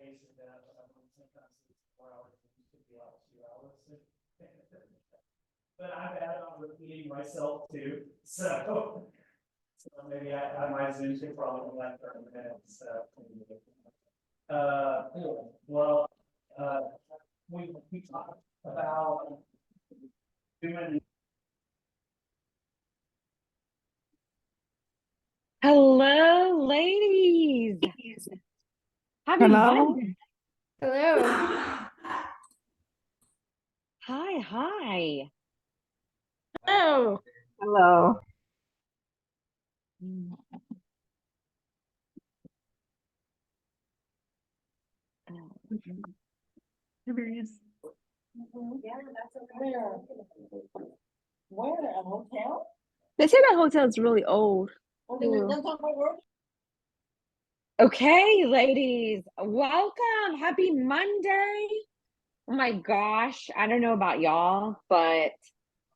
patient that sometimes it's 4 hours, it could be like 2 hours. But I'm bad on repeating myself too, so maybe I might Zoom to probably like 30 minutes. Cool. Well, we talked about doing. Hello, ladies. Happy Monday. Hello. Hi. Hello. Hello. Yeah, that's okay. Where? A hotel? They say that hotel is really old. Okay, ladies, welcome. Happy Monday. Oh my gosh, I don't know about y'all, but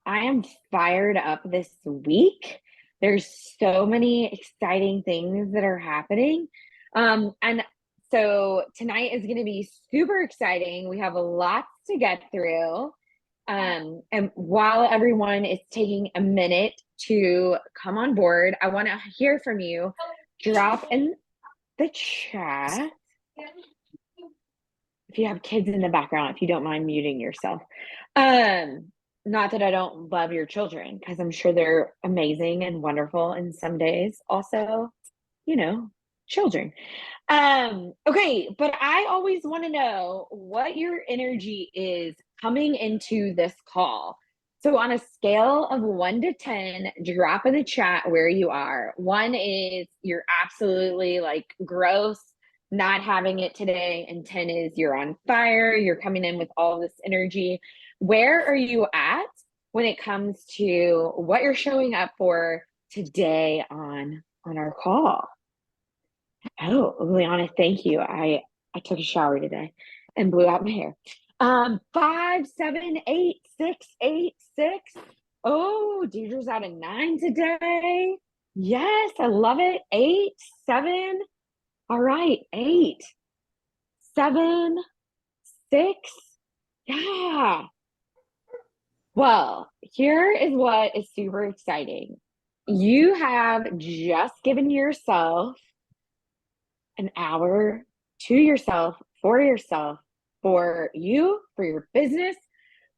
I am fired up this week. There's so many exciting things that are happening. And so tonight is going to be super exciting. We have a lot to get through. And while everyone is taking a minute to come on board, I want to hear from you. Drop in the chat if you have kids in the background, if you don't mind muting yourself. Not that I don't love your children, because I'm sure they're amazing and wonderful, and some days also, children. Okay, but I always want to know what your energy is coming into this call. So on a scale of 1 to 10, drop in the chat where you are. 1 is you're absolutely like gross, not having it today, and 10 is you're on fire, you're coming in with all this energy. Where are you at when it comes to what you're showing up for today on our call? Oh, Liana, thank you. I took a shower today and blew out my hair. 5, 7, 8, 6, 8, 6. Oh, Deidre's at a 9 today. Yes, I love it. 8, 7. All right, 8, 7, 6. Yeah. Well, here is what is super exciting. You have just given yourself an hour to yourself, for you, for your business,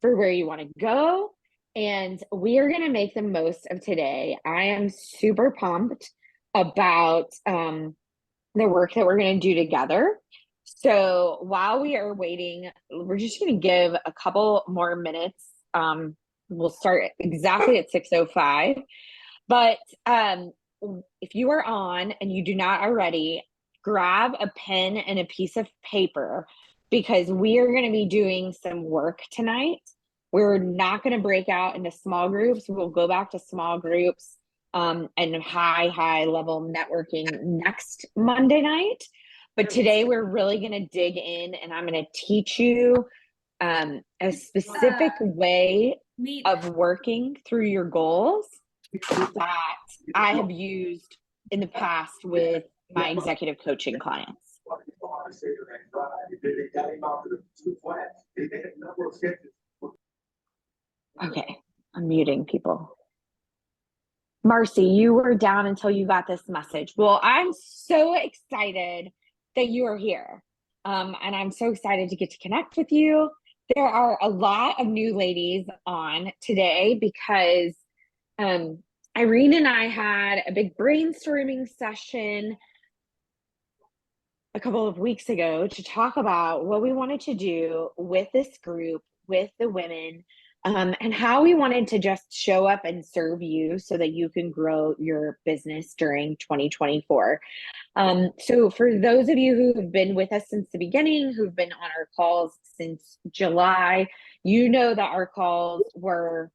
for where you want to go. And we are going to make the most of today. I am super pumped about the work that we're going to do together. So while we are waiting, we're just going to give a couple more minutes. We'll start exactly at 6:05. But if you are on and you do not already, grab a pen and a piece of paper, because we are going to be doing some work tonight. We're not going to break out into small groups. We'll go back to small groups and high level networking next Monday night. But today we're really going to dig in, and I'm going to teach you a specific way of working through your goals that I have used in the past with my executive coaching clients. Okay, I'm muting people. Marcy, you were down until you got this message. Well, I'm so excited that you are here. And I'm so excited to get to connect with you. There are a lot of new ladies on today because Irene and I had a big brainstorming session a couple of weeks ago to talk about what we wanted to do with this group, with the women, and how we wanted to just show up and serve you so that you can grow your business during 2024. So for those of you who have been with us since the beginning, who've been on our calls since July, you know that our calls were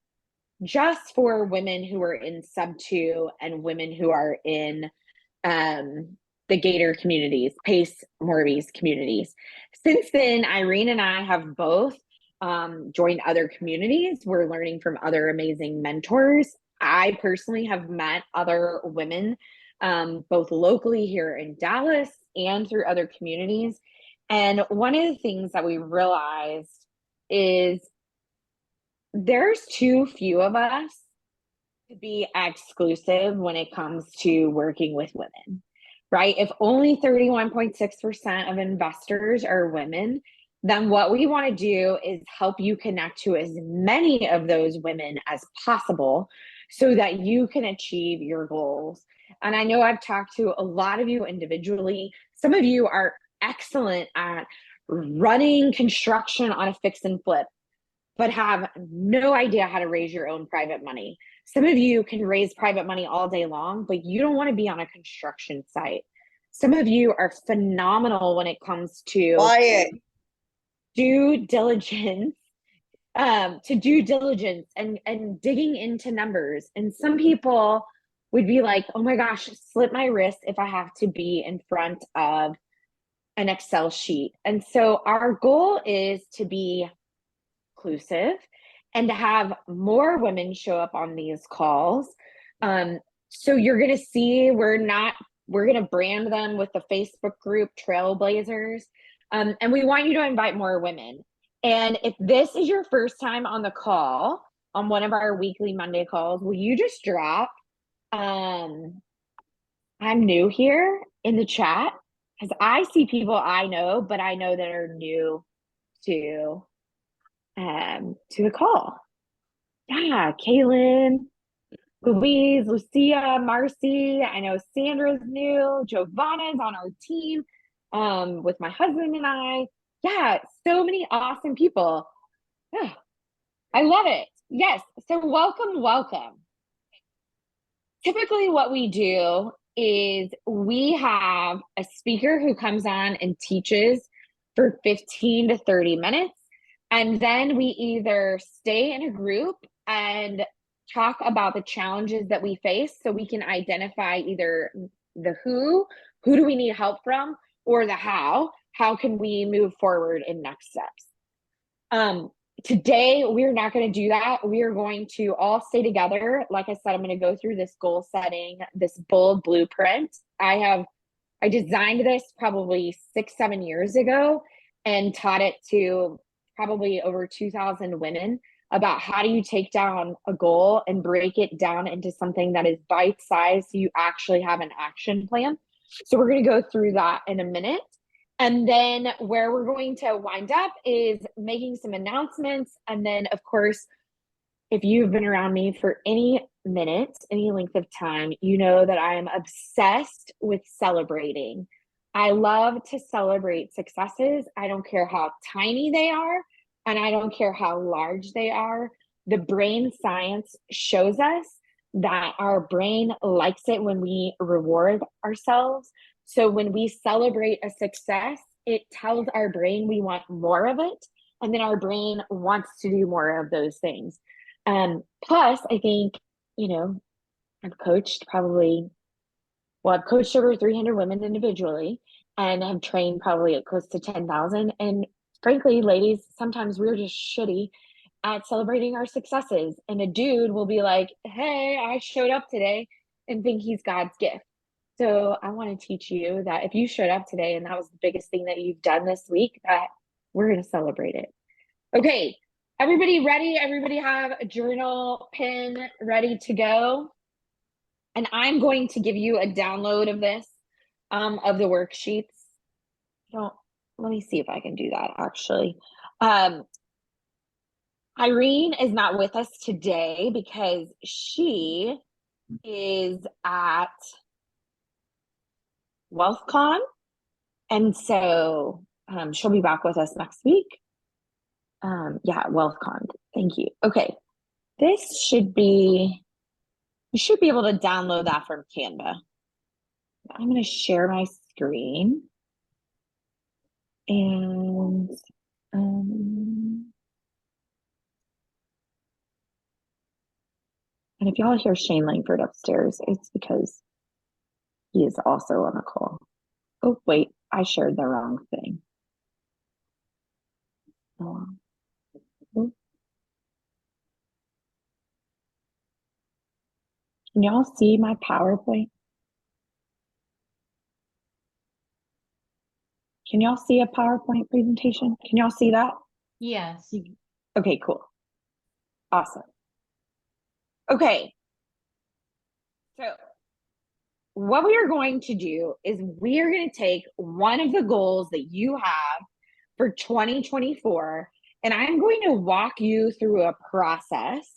just for women who are in sub 2 and women who are in the Gator communities, Pace Morbies communities. Since then, Irene and I have both joined other communities. We're learning from other amazing mentors. I personally have met other women, both locally here in Dallas and through other communities. And one of the things that we realized is there's too few of us to be exclusive when it comes to working with women, right? If only 31.6% of investors are women, then what we want to do is help you connect to as many of those women as possible so that you can achieve your goals. And I know I've talked to a lot of you individually. Some of you are excellent at running construction on a fix and flip, but have no idea how to raise your own private money. Some of you can raise private money all day long, but you don't want to be on a construction site. Some of you are phenomenal when it comes to Quiet. due diligence, and digging into numbers. And some people would be like, oh my gosh, slit my wrist if I have to be in front of an Excel sheet. And so our goal is to be inclusive and to have more women show up on these calls. So you're going to see we're going to brand them with the Facebook group Trailblazers. And we want you to invite more women. And if this is your first time on the call, on one of our weekly Monday calls, will you just drop, I'm new here in the chat? Because I see people I know, but I know that are new to the call. Yeah, Kaylin, Louise, Lucia, Marcy. I know Sandra's new. Giovanna's on our team with my husband and I. Yeah, so many awesome people. Yeah, I love it. Yes, so welcome. Typically what we do is we have a speaker who comes on and teaches for 15 to 30 minutes. And then we either stay in a group and talk about the challenges that we face so we can identify either the who do we need help from, or the how can we move forward in next steps. Today, we're not going to do that. We are going to all stay together. Like I said, I'm going to go through this goal setting, this bold blueprint. I designed this probably 6-7 years ago and taught it to probably over 2,000 women about how do you take down a goal and break it down into something that is bite-sized so you actually have an action plan. So we're going to go through that in a minute. And then where we're going to wind up is making some announcements. And then, of course, if you've been around me for any minute, any length of time, you know that I am obsessed with celebrating. I love to celebrate successes. I don't care how tiny they are, and I don't care how large they are. The brain science shows us that our brain likes it when we reward ourselves. So when we celebrate a success, it tells our brain we want more of it. And then our brain wants to do more of those things. Plus, I think, I've coached I've coached over 300 women individually and have trained probably at close to 10,000. And frankly, ladies, sometimes we're just shitty at celebrating our successes. And a dude will be like, hey, I showed up today, and think he's God's gift. So I want to teach you that if you showed up today and that was the biggest thing that you've done this week, that we're going to celebrate it. Okay, everybody ready? Everybody have a journal, pen ready to go? And I'm going to give you a download of this, of the worksheets. Let me see if I can do that actually. Irene is not with us today because she is at WealthCon. And so she'll be back with us next week. Yeah, WealthCon. Thank you. Okay. You should be able to download that from Canva. I'm going to share my screen. And if y'all hear Shane Langford upstairs, it's because he is also on the call. Oh, wait, I shared the wrong thing. Can y'all see my PowerPoint? Can y'all see a PowerPoint presentation? Can y'all see that? Yes. Okay, cool. Awesome. Okay. So what we are going to do is we are going to take one of the goals that you have for 2024, and I'm going to walk you through a process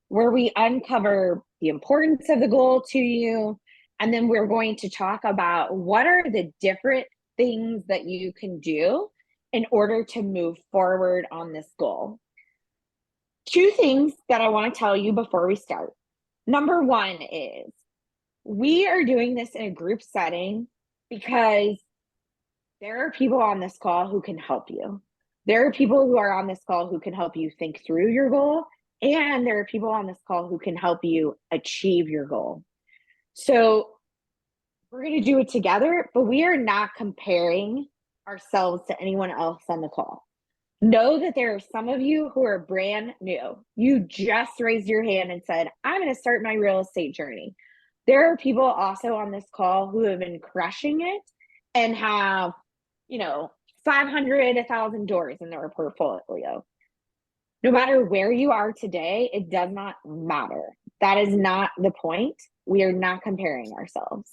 where we uncover the importance of the goal to you, and then we're going to talk about what are the different things that you can do in order to move forward on this goal. Two things that I want to tell you before we start. Number one is we are doing this in a group setting because there are people on this call who can help you. There are people who are on this call who can help you think through your goal, and there are people on this call who can help you achieve your goal. So we're going to do it together, but we are not comparing ourselves to anyone else on the call. Know that there are some of you who are brand new. You just raised your hand and said, I'm going to start my real estate journey. There are people also on this call who have been crushing it and have, 500, 1,000 doors in their portfolio. No matter where you are today, it does not matter. That is not the point. We are not comparing ourselves.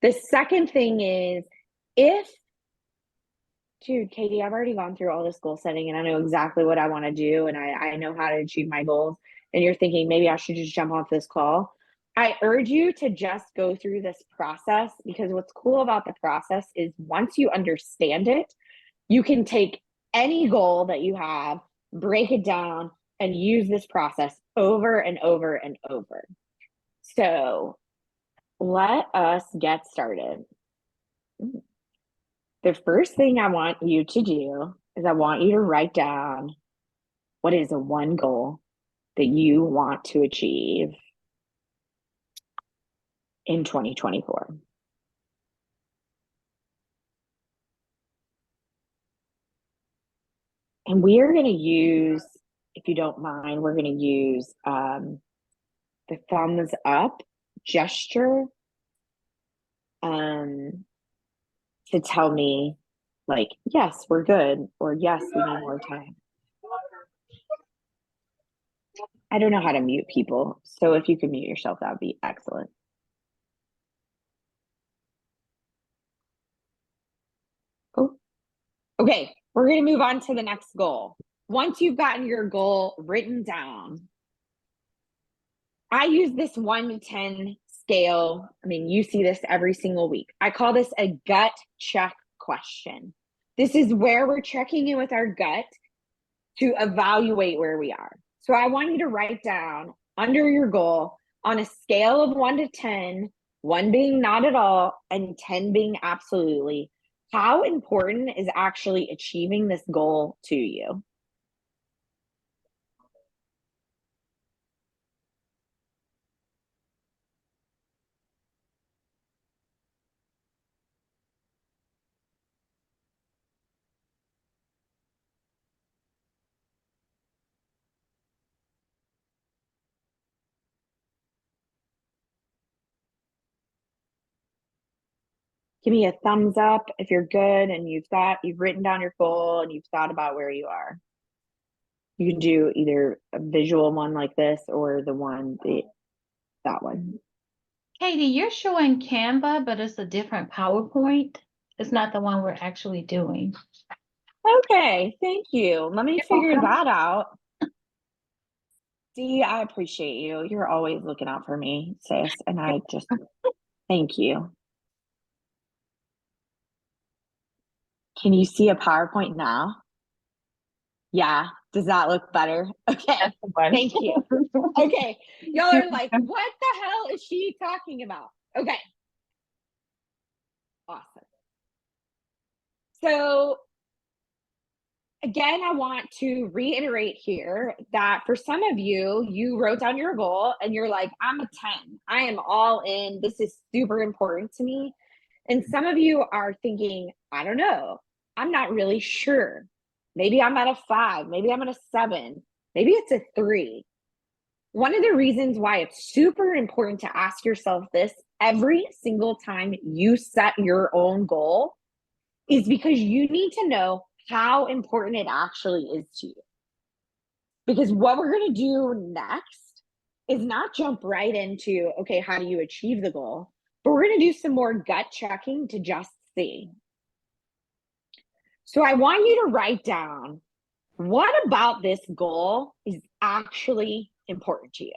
The second thing is dude, Caytie, I've already gone through all this goal setting and I know exactly what I want to do and I know how to achieve my goals. And you're thinking maybe I should just jump off this call. I urge you to just go through this process, because what's cool about the process is once you understand it, you can take any goal that you have, break it down, and use this process over and over and over. So let us get started. The first thing I want you to do is I want you to write down what is the one goal that you want to achieve in 2024. And we are going to use, if you don't mind, we're going to use the thumbs up gesture to tell me, like, yes, we're good, or yes, we need more time. I don't know how to mute people, so if you could mute yourself, that would be excellent. Oh, okay, we're going to move on to the next goal. Once you've gotten your goal written down, I use this 1 to 10 scale. I mean, you see this every single week. I call this a gut check question. This is where we're checking in with our gut to evaluate where we are. So I want you to write down under your goal on a scale of 1 to 10, 1 being not at all and 10 being absolutely, how important is actually achieving this goal to you? Give me a thumbs up if you're good and you've written down your goal and you've thought about where you are. You can do either a visual one like this or that one. Caytie, you're showing Canva, but it's a different PowerPoint. It's not the one we're actually doing. Okay, thank you. Let me figure that out. Dee, I appreciate you. You're always looking out for me, sis, and I just thank you. Can you see a PowerPoint now? Yeah. Does that look better? Okay. Thank you. Okay. Y'all are like, what the hell is she talking about? Okay. Awesome. So again, I want to reiterate here that for some of you, you wrote down your goal and you're like, I'm a 10. I am all in. This is super important to me. And some of you are thinking, I don't know. I'm not really sure. Maybe I'm at a 5. Maybe I'm at a 7. Maybe it's a 3. One of the reasons why it's super important to ask yourself this every single time you set your own goal is because you need to know how important it actually is to you. Because what we're going to do next is not jump right into, okay, how do you achieve the goal? But we're going to do some more gut checking to just see. So I want you to write down, what about this goal is actually important to you?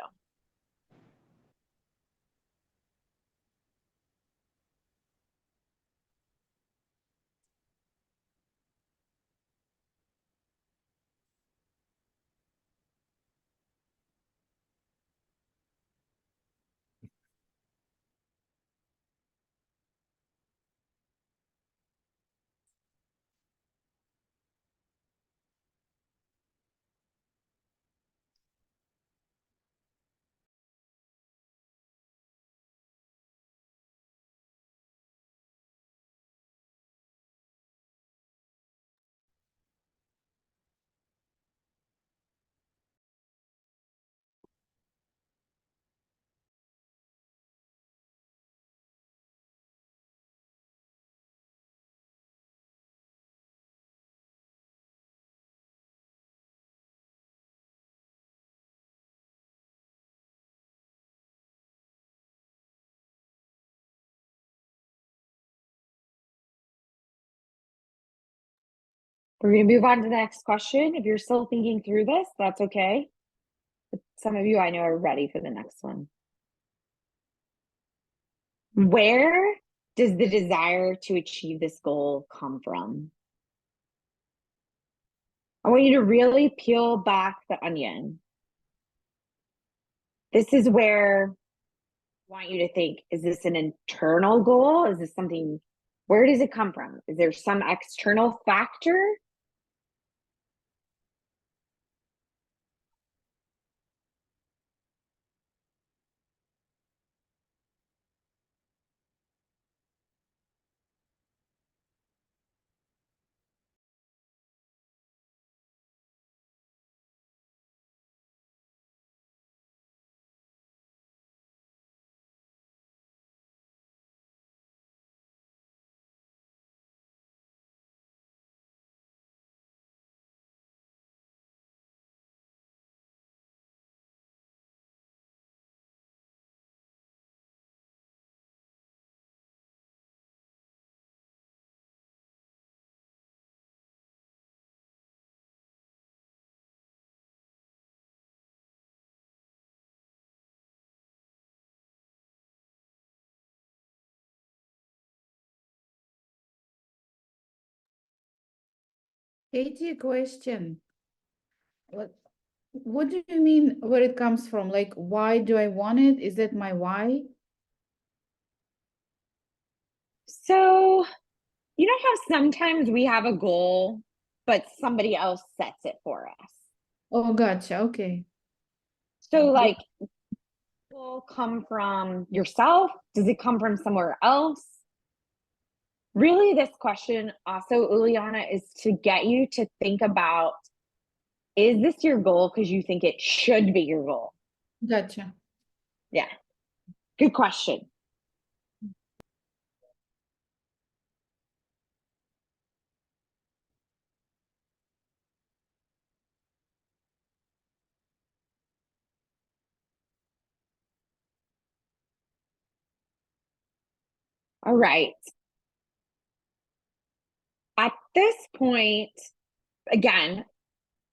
We're going to move on to the next question. If you're still thinking through this, that's okay. But some of you I know are ready for the next one. Where does the desire to achieve this goal come from? I want you to really peel back the onion. This is where I want you to think, is this an internal goal? Is this something, where does it come from? Is there some external factor? Caytie, question. What do you mean where it comes from? Like, why do I want it? Is that my why? So, you know how sometimes we have a goal, but somebody else sets it for us? Oh, gotcha. Okay. So, like, will come from yourself? Does it come from somewhere else? Really, this question also, Uliana, is to get you to think about, is this your goal because you think it should be your goal? Gotcha. Yeah. Good question. All right. At this point, again,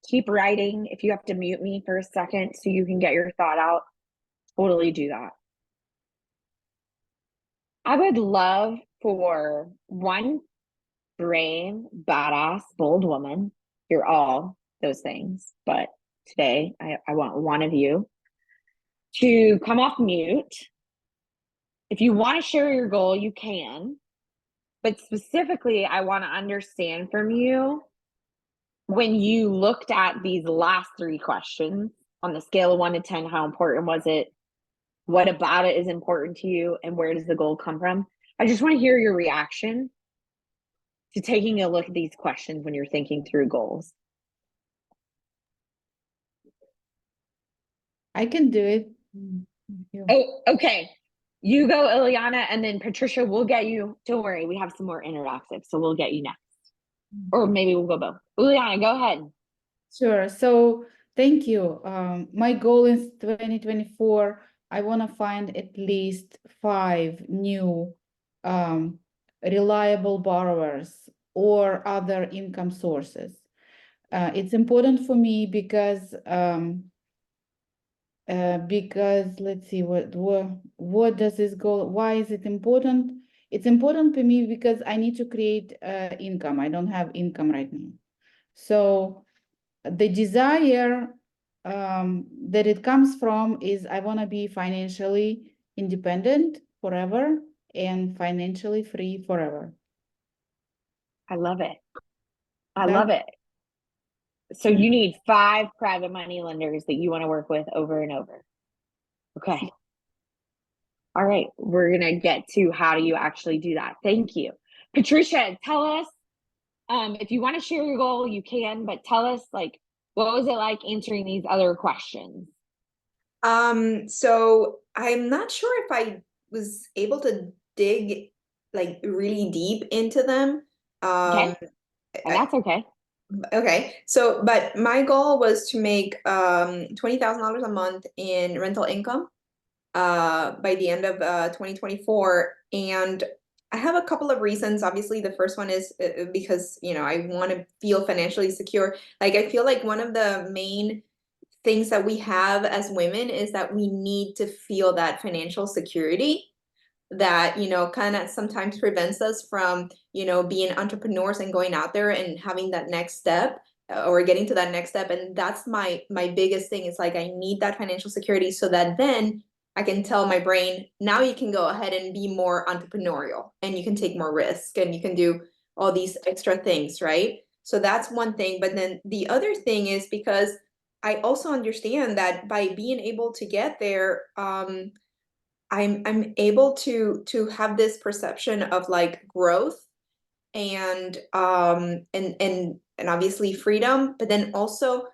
keep writing. If you have to mute me for a second so you can get your thought out, totally do that. I would love for one brave, badass, bold woman. You're all those things, but today I want one of you to come off mute. If you want to share your goal, you can. But specifically, I want to understand from you, when you looked at these last three questions on the scale of 1 to 10, how important was it? What about it is important to you? And where does the goal come from? I just want to hear your reaction to taking a look at these questions when you're thinking through goals. I can do it. Oh, okay. You go, Ileana, and then Patricia, we'll get you. Don't worry, we have some more interactive, so we'll get you next. Or maybe we'll go both. Ileana, go ahead. Sure. So thank you. My goal is 2024. I want to find at least 5 new reliable borrowers or other income sources. It's important for me because let's see what does this goal, why is it important? It's important for me because I need to create income. I don't have income right now. So the desire that it comes from is I want to be financially independent forever and financially free forever. I love it. I That- love it. So you need 5 private money lenders that you want to work with over and over. Okay. All right. We're going to get to how do you actually do that. Thank you. Patricia, tell us, if you want to share your goal, you can, but tell us like, what was it like answering these other questions? So I'm not sure if I was able to dig like really deep into them. Okay. And that's okay. Okay, so but my goal was to make $20,000 a month in rental income by the end of 2024, and I have a couple of reasons. Obviously, the first one is because I want to feel financially secure. Like I feel like one of the main things that we have as women is that we need to feel that financial security that kind of sometimes prevents us from being entrepreneurs and going out there and having that next step or getting to that next step. And that's my biggest thing. It's like I need that financial security so that then I can tell my brain, now you can go ahead and be more entrepreneurial and you can take more risk and you can do all these extra things, right? So that's one thing. But then the other thing is because I also understand that by being able to get there, I'm able to have this perception of like growth and obviously freedom, but then also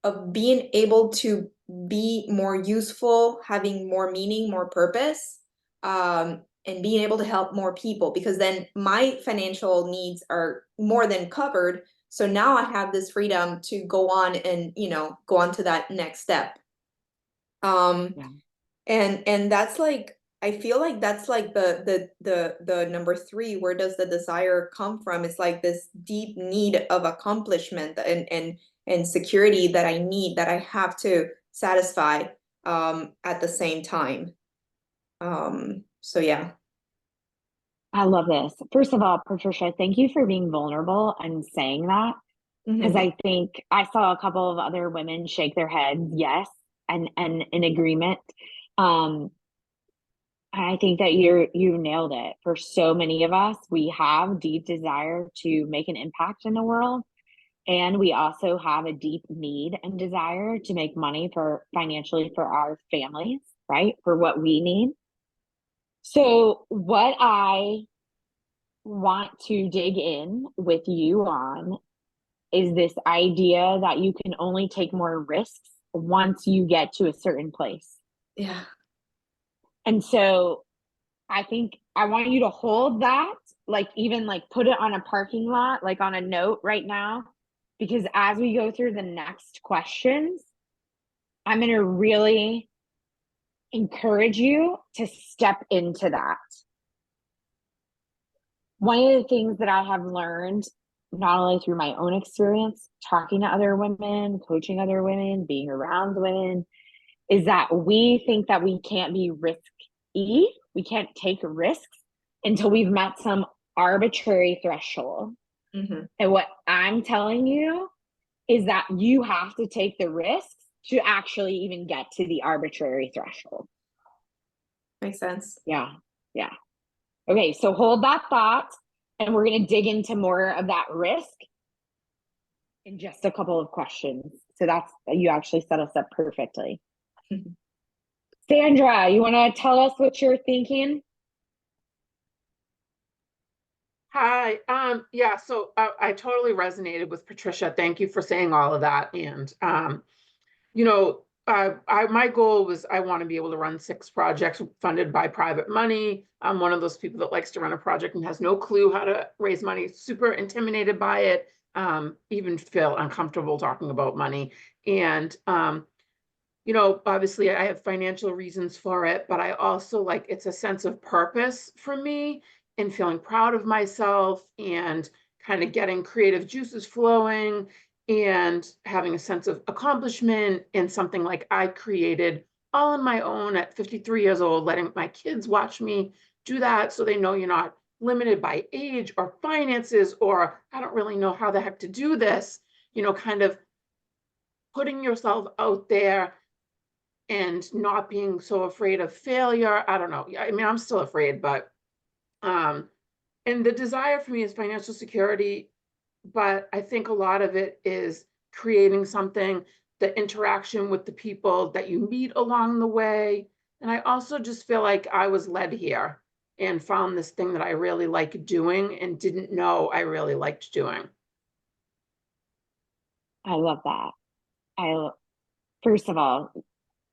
of being able to be more useful, having more meaning, more purpose, and being able to help more people, because then my financial needs are more than covered. So now I have this freedom to go on and go on to that next step. Yeah. And that's like, I feel like that's like the number 3, where does the desire come from? It's like this deep need of accomplishment and security that I need, that I have to satisfy at the same time. So yeah. I love this. First of all, Patricia, thank you for being vulnerable and saying that. Because I think I saw a couple of other women shake their heads, yes, and in agreement. I think that you nailed it. For so many of us, we have deep desire to make an impact in the world. And we also have a deep need and desire to make money financially for our families, right? For what we need. So what I want to dig in with you on is this idea that you can only take more risks once you get to a certain place. Yeah. And so I think I want you to hold that, like even like put it on a parking lot, like on a note right now, because as we go through the next questions, I'm going to really encourage you to step into that. One of the things that I have learned, not only through my own experience, talking to other women, coaching other women, being around women, is that we think that we can't be risky. We can't take risks until we've met some arbitrary threshold. Mm-hmm. And what I'm telling you is that you have to take the risks to actually even get to the arbitrary threshold. Makes sense. Yeah. Yeah. Okay. So hold that thought, and we're going to dig into more of that risk in just a couple of questions. So you actually set us up perfectly. Sandra, you want to tell us what you're thinking? Hi. Yeah, so I totally resonated with Patricia. Thank you for saying all of that. And, my goal was I want to be able to run 6 projects funded by private money. I'm one of those people that likes to run a project and has no clue how to raise money, super intimidated by it, even feel uncomfortable talking about money. And, you know, obviously I have financial reasons for it, but I also like, it's a sense of purpose for me and feeling proud of myself and kind of getting creative juices flowing and having a sense of accomplishment and something like I created all on my own at 53 years old, letting my kids watch me do that so they know you're not limited by age or finances, or I don't really know how the heck to do this, you know, kind of putting yourself out there and not being so afraid of failure. I don't know. I mean, I'm still afraid, but and the desire for me is financial security, but I think a lot of it is creating something, the interaction with the people that you meet along the way. And I also just feel like I was led here and found this thing that I really like doing and didn't know I really liked doing. I love that. First of all,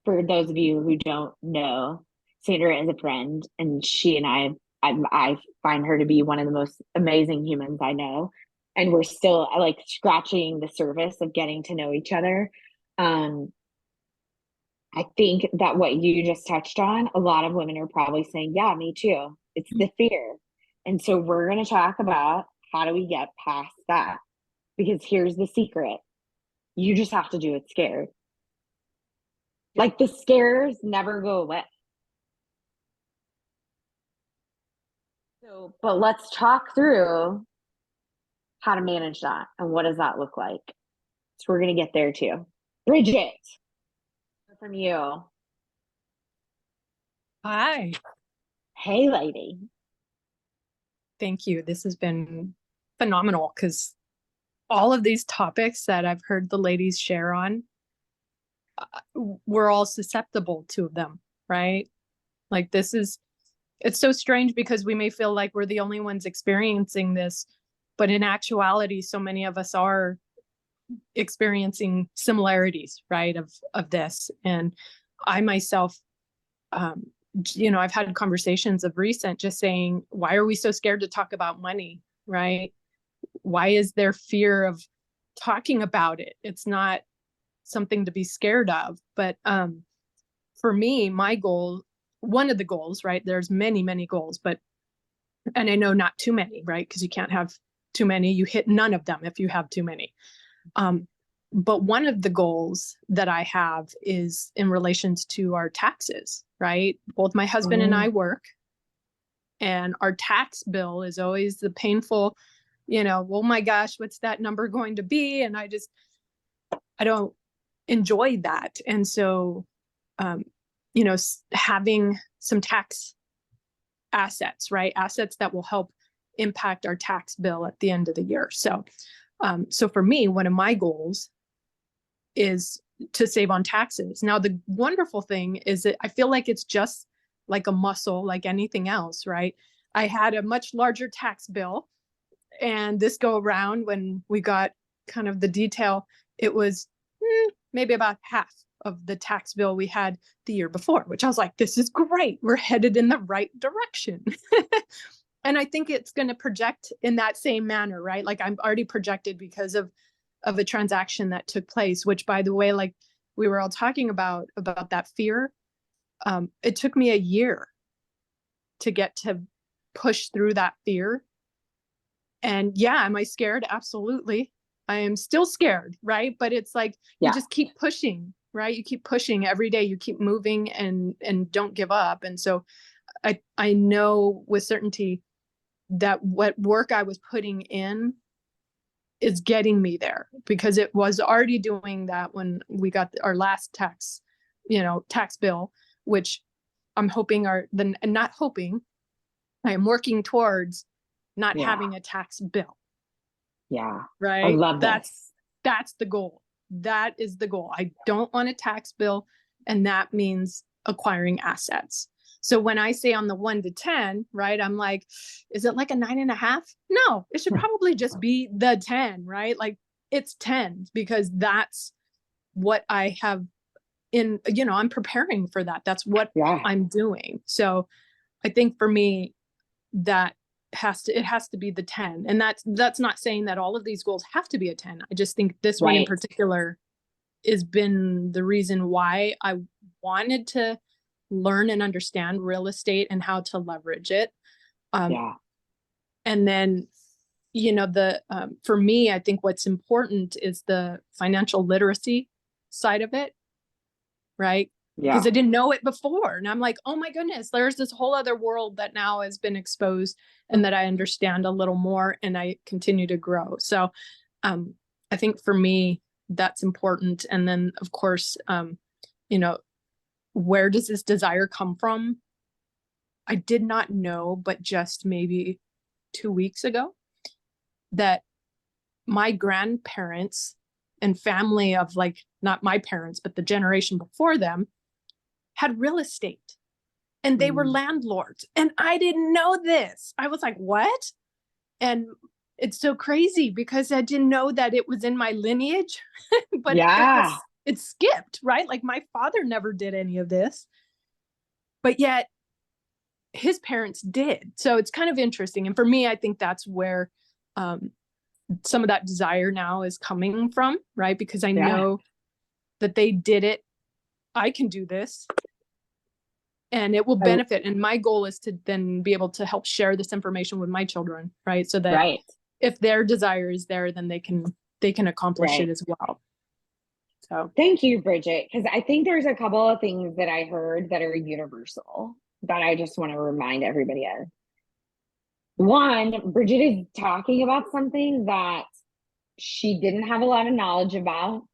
for those of you who don't know, Sandra is a friend, and she and I find her to be one of the most amazing humans I know. And we're still like scratching the surface of getting to know each other. I think that what you just touched on, a lot of women are probably saying, yeah, me too. It's the fear. And so we're going to talk about how do we get past that? Because here's the secret. You just have to do it scared. Like the scares never go away. So, but let's talk through how to manage that and what does that look like. So we're going to get there too. Bridget, from you. Hi. Hey, lady. Thank you. This has been phenomenal because all of these topics that I've heard the ladies share on, we're all susceptible to them, right? Like it's so strange because we may feel like we're the only ones experiencing this, but in actuality, so many of us are experiencing similarities, right, of this. And I myself, you know, I've had conversations of recent just saying, why are we so scared to talk about money, right? Why is there fear of talking about it? It's not something to be scared of. But for me, my goal, one of the goals, right, there's many, many goals, but, and I know not too many, right? Because you can't have too many. You hit none of them if you have too many. But one of the goals that I have is in relations to our taxes, right? Both my husband and I work, and our tax bill is always the painful, you know, oh my gosh, what's that number going to be? And I don't enjoy that. And so, you know, having some tax assets, right? Assets that will help impact our tax bill at the end of the year. So, so for me, one of my goals is to save on taxes. Now, the wonderful thing is that I feel like it's just like a muscle, like anything else, right? I had a much larger tax bill, and this go around when we got kind of the detail, it was maybe about half of the tax bill we had the year before, which I was like, this is great. We're headed in the right direction. And I think it's going to project in that same manner, right? Like I'm already projected because of a transaction that took place, which, by the way, like we were all talking about that fear. It took me a year to get to push through that fear. And yeah, am I scared? Absolutely. I am still scared, right? But it's like, you just keep pushing, right? You keep pushing every day, you keep moving and don't give up. And so I know with certainty that what work I was putting in is getting me there, because it was already doing that when we got our last tax bill, which I'm hoping I am working towards not having a tax bill. Yeah. Right. I love That's the goal. That is the goal. I don't want a tax bill. And that means acquiring assets. So when I say on the 1 to 10, right, I'm like, is it like a 9.5? No, it should probably just be the 10, right? Like it's 10, because that's what I have I'm preparing for that. That's what Yeah. I'm doing. So I think for me, that it has to be the 10. And that's not saying that all of these goals have to be a 10. I just think this one in Right. particular has been the reason why I wanted to learn and understand real estate and how to leverage it. Yeah. And then, for me, I think what's important is the financial literacy side of it, right? Yeah. Because I didn't know it before. And I'm like, oh my goodness, there's this whole other world that now has been exposed and that I understand a little more and I continue to grow. So I think for me, that's important. And then of course, where does this desire come from? I did not know, but just maybe 2 weeks ago, that my grandparents and family of like, not my parents, but the generation before them had real estate and they were landlords. And I didn't know this. I was like, what? And it's so crazy because I didn't know that it was in my lineage, but Yeah. it skipped, right? Like my father never did any of this, but yet his parents did. So it's kind of interesting. And for me, I think that's where some of that desire now is coming from, right? Because I know that they did it. I can do this and it will benefit. And my goal is to then be able to help share this information with my children, right? So that if their desire is there, then they can accomplish it as well. So thank you, Bridget, because I think there's a couple of things that I heard that are universal that I just want to remind everybody of. One, Bridget is talking about something that she didn't have a lot of knowledge about.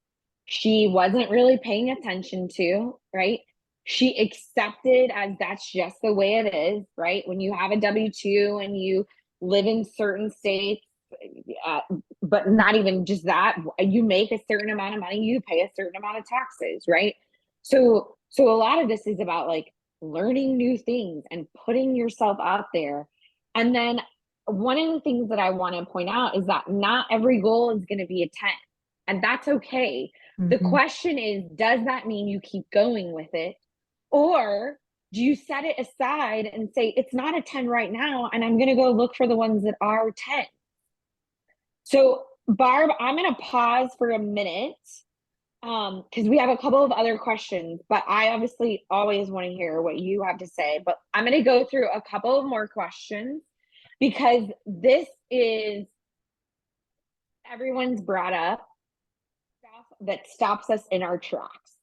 She wasn't really paying attention to, right? She accepted as that's just the way it is, right? When you have a W-2 and you live in certain states, but not even just that, you make a certain amount of money, you pay a certain amount of taxes, right? So a lot of this is about like learning new things and putting yourself out there. And then one of the things that I want to point out is that not every goal is going to be a 10, and that's okay. The question is, does that mean you keep going with it? Or do you set it aside and say, it's not a 10 right now, and I'm going to go look for the ones that are 10? So, Barb, I'm going to pause for a minute because we have a couple of other questions, but I obviously always want to hear what you have to say. But I'm going to go through a couple of more questions because this is everyone's brought up stuff that stops us in our tracks.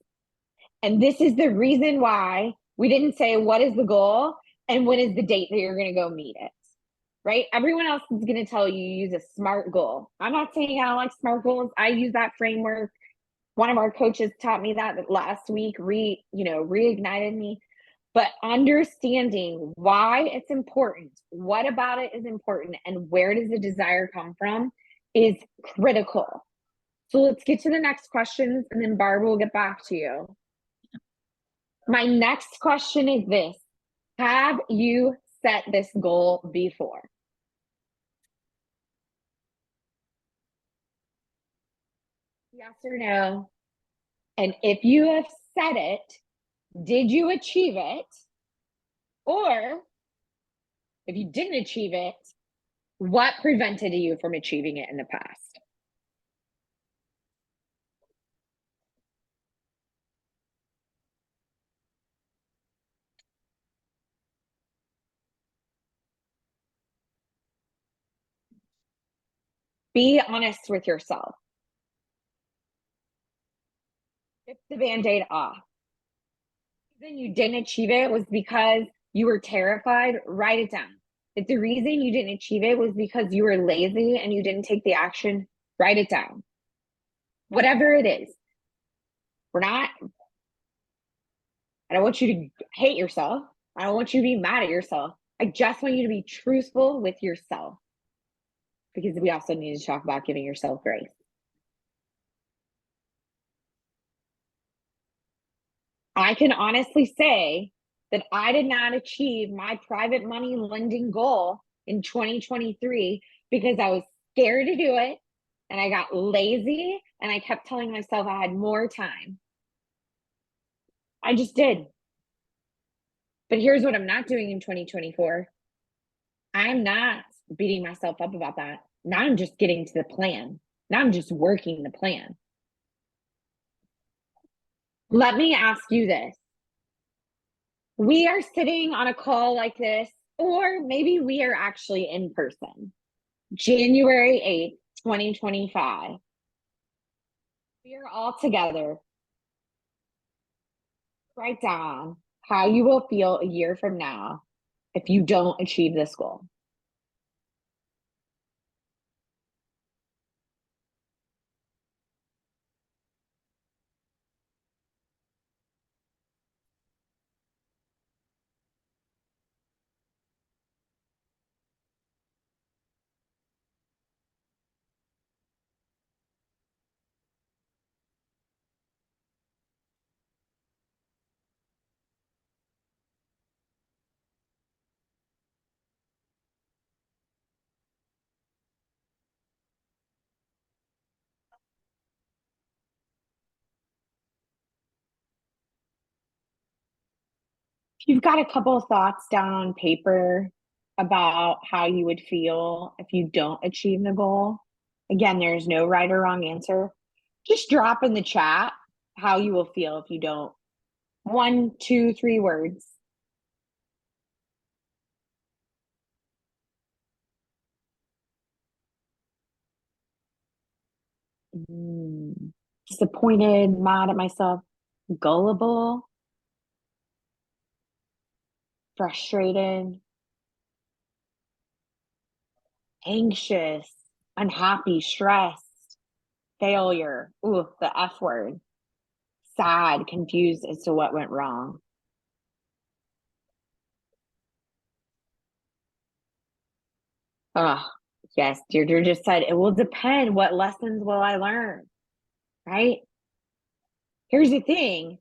And this is the reason why we didn't say what is the goal and when is the date that you're going to go meet it, right? Everyone else is going to tell you use a SMART goal. I'm not saying I don't like SMART goals. I use that framework. One of our coaches taught me that last week, reignited me. But understanding why it's important, what about it is important, and where does the desire come from is critical. So let's get to the next questions, and then Barb will get back to you. My next question is this: have you set this goal before? Yes or no? And if you have set it, did you achieve it? Or if you didn't achieve it, what prevented you from achieving it in the past? Be honest with yourself. Rip the Band-Aid off. The reason you didn't achieve it was because you were terrified. Write it down. If the reason you didn't achieve it was because you were lazy and you didn't take the action, write it down. Whatever it is. I don't want you to hate yourself. I don't want you to be mad at yourself. I just want you to be truthful with yourself. Because we also need to talk about giving yourself grace. I can honestly say that I did not achieve my private money lending goal in 2023 because I was scared to do it and I got lazy and I kept telling myself I had more time. I just did. But here's what I'm not doing in 2024. I'm not beating myself up about that. Now I'm just getting to the plan. Now I'm just working the plan. Let me ask you this. We are sitting on a call like this, or maybe we are actually in person. January 8th, 2025. We are all together. Write down how you will feel a year from now if you don't achieve this goal. If you've got a couple of thoughts down on paper about how you would feel if you don't achieve the goal, again, there's no right or wrong answer. Just drop in the chat how you will feel if you don't. 1, 2, 3 words. Disappointed, mad at myself, gullible, frustrated, anxious, unhappy, stressed, failure. Ooh, the F word. Sad, confused as to what went wrong. Oh, yes, Deirdre just said it will depend. What lessons will I learn? Right? Here's the thing.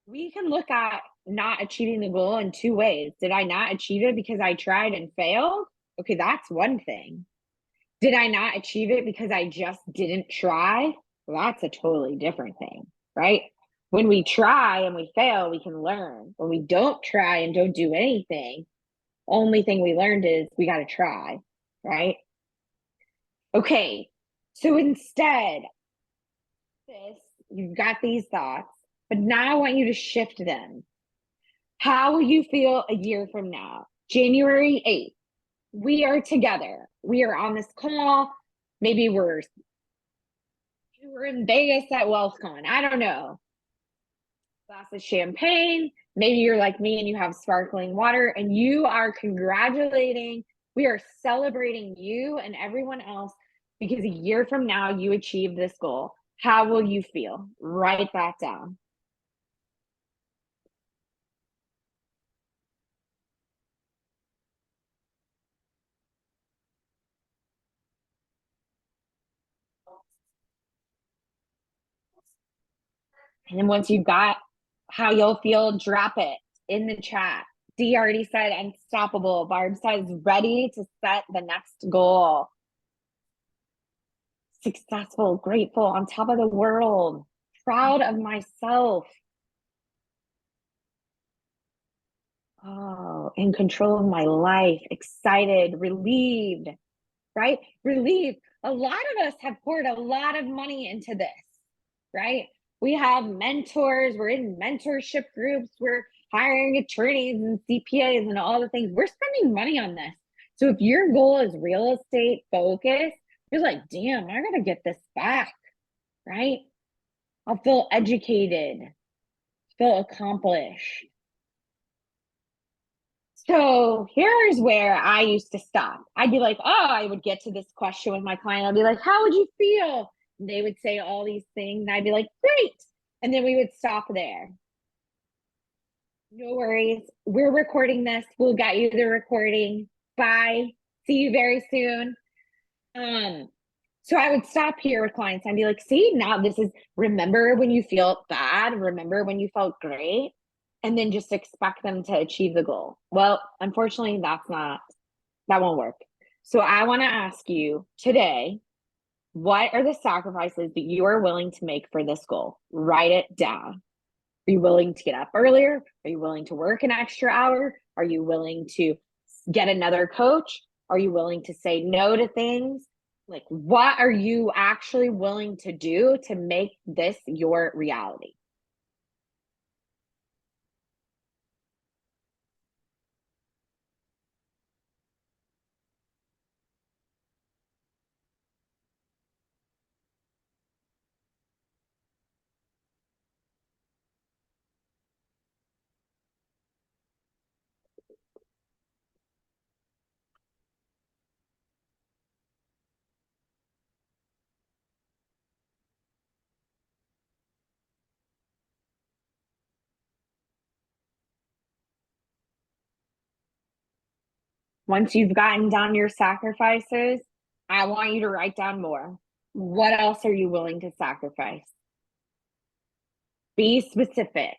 We can look at not achieving the goal in 2 ways. Did I not achieve it because I tried and failed? Okay, that's one thing. Did I not achieve it because I just didn't try? Well, that's a totally different thing, right? When we try and we fail, we can learn. When we don't try and don't do anything, only thing we learned is we got to try, right? Okay, so instead, you've got these thoughts, but now I want you to shift them. How will you feel a year from now? January 8th, we are together. We are on this call. Maybe we're in Vegas at WealthCon. I don't know. Glass of champagne. Maybe you're like me and you have sparkling water and you are congratulating. We are celebrating you and everyone else because a year from now you achieved this goal. How will you feel? Write that down. And then once you've got how you'll feel, drop it in the chat. Dee already said unstoppable. Barb says ready to set the next goal. Successful, grateful, on top of the world, proud of myself. Oh, in control of my life, excited, relieved, right? Relieved. A lot of us have poured a lot of money into this, right? We have mentors, we're in mentorship groups, we're hiring attorneys and CPAs and all the things. We're spending money on this. So if your goal is real estate focused, you're like, damn, I gotta get this back, right? I'll feel educated, feel accomplished. So here's where I used to stop. I'd be like, oh, I would get to this question with my client. I'd be like, how would you feel? And they would say all these things. And I'd be like, great. And then we would stop there. No worries. We're recording this. We'll get you the recording. Bye. See you very soon. So I would stop here with clients. I'd be like, see, now this is, remember when you feel bad? Remember when you felt great? And then just expect them to achieve the goal. Well, unfortunately, that won't work. So I want to ask you today, what are the sacrifices that you are willing to make for this goal? Write it down. Are you willing to get up earlier? Are you willing to work an extra hour? Are you willing to get another coach? Are you willing to say no to things? Like, what are you actually willing to do to make this your reality? Once you've gotten down your sacrifices, I want you to write down more. What else are you willing to sacrifice? Be specific.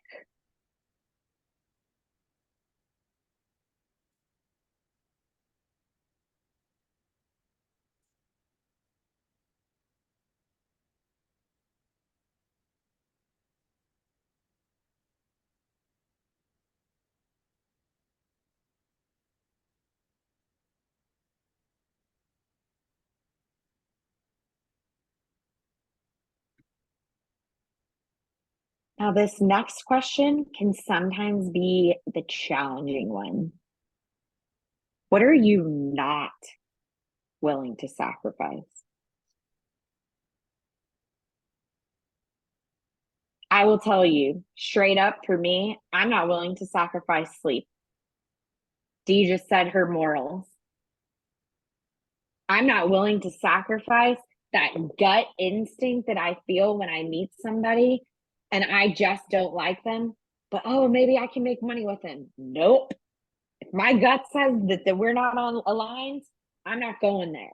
Now, this next question can sometimes be the challenging one. What are you not willing to sacrifice? I will tell you straight up, for me, I'm not willing to sacrifice sleep. Dee just said her morals. I'm not willing to sacrifice that gut instinct that I feel when I meet somebody and I just don't like them. But oh, maybe I can make money with them. Nope. If my gut says that we're not on aligned, I'm not going there.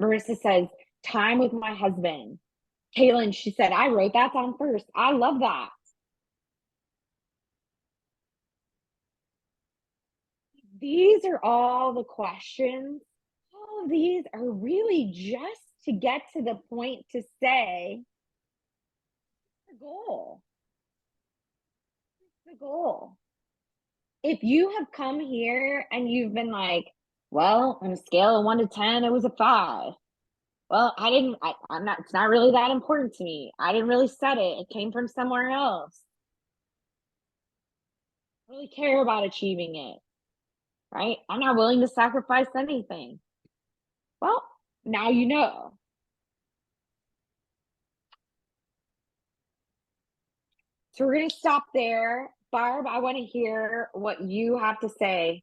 Marissa says, time with my husband. Kaylin, she said, I wrote that down first. I love that. These are all the questions. All of these are really just to get to the point to say, the goal. The goal. If you have come here and you've been like, well, on a scale of 1 to 10, it was a 5. Well, I'm not, it's not really that important to me. I didn't really set it. It came from somewhere else. I don't really care about achieving it, right? I'm not willing to sacrifice anything. Well, now you know. So we're going to stop there. Barb, I want to hear what you have to say.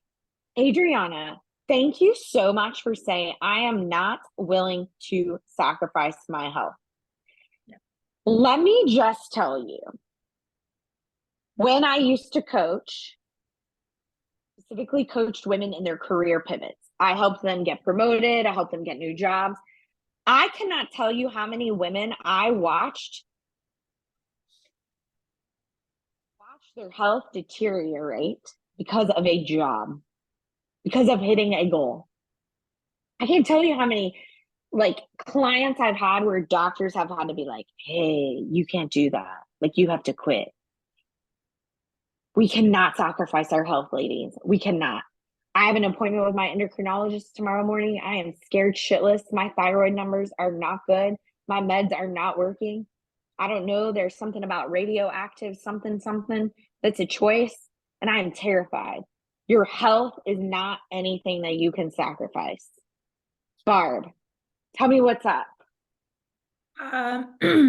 Adriana, thank you so much for saying I am not willing to sacrifice my health. Yeah. Let me just tell you, when I used to coach, specifically coached women in their career pivots, I helped them get promoted. I helped them get new jobs. I cannot tell you how many women I watched their health deteriorate because of a job, because of hitting a goal. I can't tell you how many like clients I've had where doctors have had to be like, hey, you can't do that. Like, you have to quit. We cannot sacrifice our health, ladies. We cannot. I have an appointment with my endocrinologist tomorrow morning. I am scared shitless. My thyroid numbers are not good. My meds are not working. I don't know. There's something about radioactive something that's a choice. And I am terrified. Your health is not anything that you can sacrifice. Barb, tell me what's up.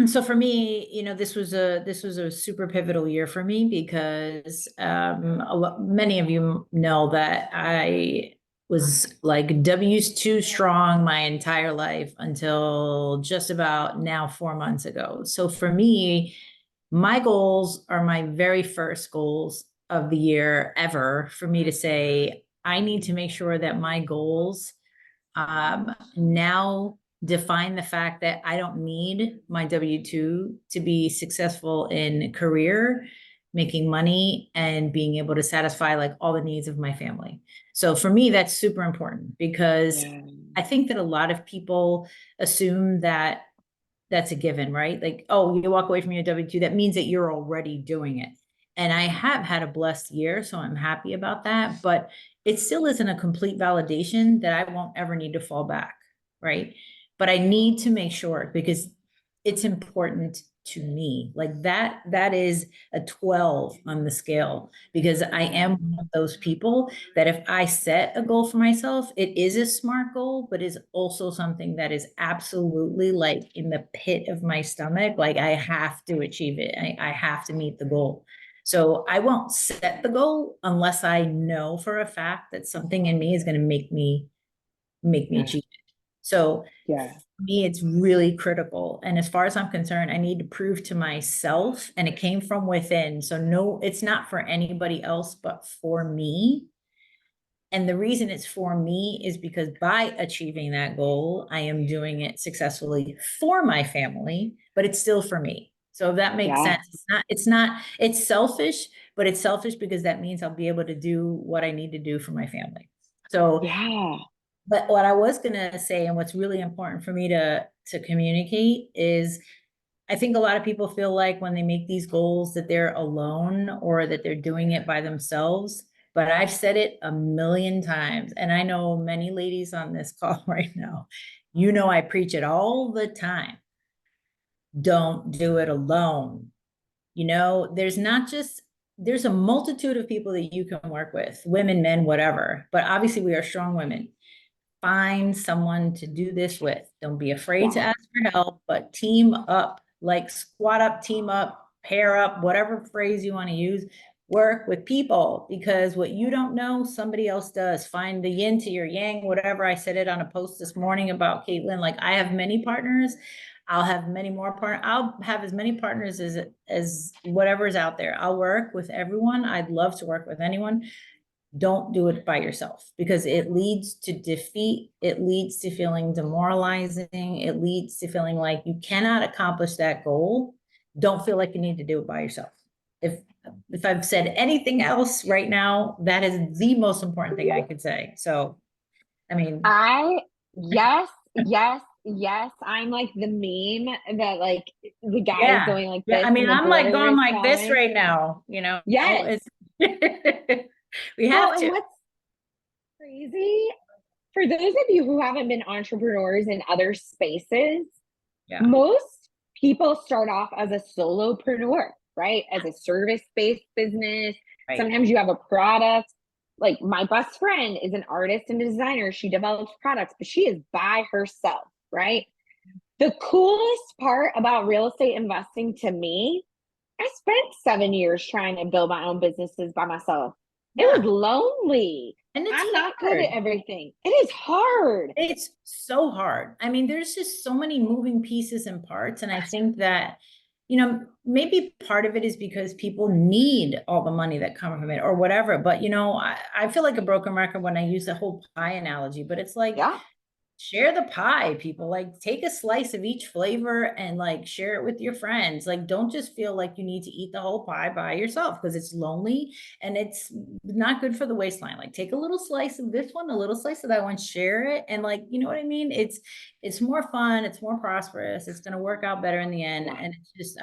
So for me, this was a super pivotal year for me because many of you know that I was like W-2 strong my entire life until just about now 4 months ago. So for me, my goals are my very first goals of the year ever for me to say, I need to make sure that my goals now define the fact that I don't need my W-2 to be successful in career, making money, and being able to satisfy like all the needs of my family. So for me, that's super important because I think that a lot of people assume that that's a given, right? Like, oh, you walk away from your W-2, that means that you're already doing it. And I have had a blessed year, so I'm happy about that, but it still isn't a complete validation that I won't ever need to fall back, right? But I need to make sure because it's important to me. Like that is a 12 on the scale because I am one of those people that if I set a goal for myself, it is a smart goal, but is also something that is absolutely like in the pit of my stomach. Like I have to achieve it. I have to meet the goal. So I won't set the goal unless I know for a fact that something in me is going to make me achieve it. So Yeah. for me, it's really critical. And as far as I'm concerned, I need to prove to myself, and it came from within. So no, it's not for anybody else, but for me. And the reason it's for me is because by achieving that goal, I am doing it successfully for my family, but it's still for me. So if that makes Yeah. sense, it's selfish, but it's selfish because that means I'll be able to do what I need to do for my family. So Yeah. but what I was gonna say, and what's really important for me to communicate is I think a lot of people feel like when they make these goals that they're alone or that they're doing it by themselves. But I've said it a million times, and I know many ladies on this call right now. You know, I preach it all the time. Don't do it alone. You know, there's a multitude of people that you can work with, women, men, whatever. But obviously, we are strong women. Find someone to do this with. Don't be afraid to Yeah. ask for help, but team up, like squat up, team up, pair up, whatever phrase you want to use. Work with people because what you don't know, somebody else does. Find the yin to your yang, whatever. I said it on a post this morning about Caitlin. Like I have many partners. I'll have many more partners. I'll have as many partners as whatever's out there. I'll work with everyone. I'd love to work with anyone. Don't do it by yourself because it leads to defeat. It leads to feeling demoralizing. It leads to feeling like you cannot accomplish that goal. Don't feel like you need to do it by yourself. If I've said anything else right now, that is the most important thing I could say. So, I mean, Yes, yes, yes. I'm like the meme that like the guy is yeah. going like Yeah. this I mean, and the I'm like border going is like this falling. right now, you know, Yes. it's we Well, have and to. what's crazy for those of you who haven't been entrepreneurs in other spaces, Yeah. most people start off as a solopreneur, right? As a service-based business. Right. Sometimes you have a product. Like my best friend is an artist and a designer. She develops products, but she is by herself, right? The coolest part about real estate investing to me, I spent 7 years trying to build my own businesses by myself. It Yeah. was lonely. And it's I'm not good hard. at everything. It is hard. It's so hard. I mean, there's just so many moving pieces and parts. And I think that, you know, maybe part of it is because people need all the money that come from it or whatever. But, you know, I feel like a broken record when I use the whole pie analogy, but it's like, Yeah. share the pie, people. Like take a slice of each flavor and like share it with your friends. Like don't just feel like you need to eat the whole pie by yourself because it's lonely and it's not good for the waistline. Like take a little slice of this one, a little slice of that one, share it. And like, you know what I mean? It's more fun, it's more prosperous, it's going to work out better in the end. Yeah. And it's just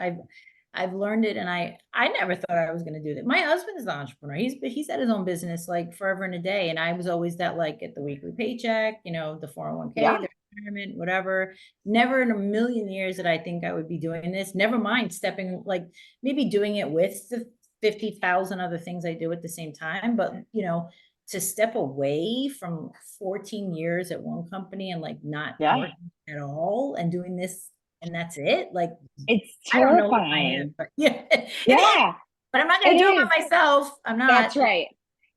I've learned it, and I never thought I was going to do that. My husband is an entrepreneur. He's had his own business like forever and a day, and I was always that like get the weekly paycheck, you know, the 401k, Yeah. the retirement, whatever. Never in a million years that I think I would be doing this. Never mind stepping like maybe doing it with the 50,000 other things I do at the same time, but you know, to step away from 14 years at one company and like not Yeah. working at all and doing this and that's it. Like It's I don't know what I am, terrifying. but yeah, it is. Yeah. But I'm not going It to do it is. by myself. I'm not. That's right.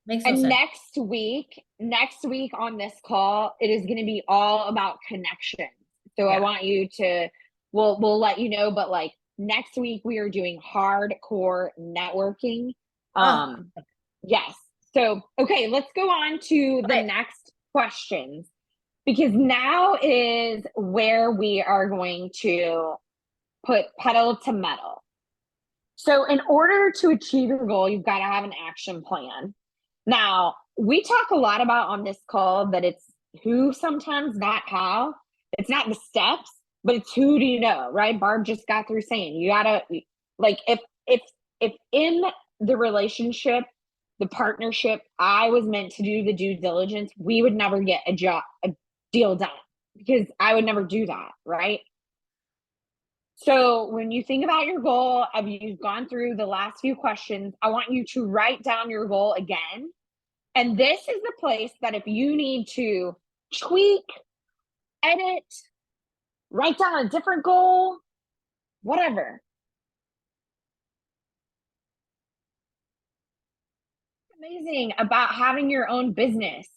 Makes no And sense. next week on this call, it is going to be all about connections. So I Yeah. want you to, we'll let you know, but like next week we are doing hardcore networking. Oh. Yes. So, okay, let's go on to the Okay. next questions because now is where we are going to put pedal to metal. So, in order to achieve your goal, you've got to have an action plan. Now, we talk a lot about on this call that it's who sometimes, not how. It's not the steps, but it's who do you know, right? Barb just got through saying you gotta, like, if in the relationship, the partnership, I was meant to do the due diligence, we would never get a deal done, because I would never do that, right? So when you think about your goal, you've gone through the last few questions, I want you to write down your goal again. And this is the place that if you need to tweak, edit, write down a different goal, whatever. Amazing about having your own business.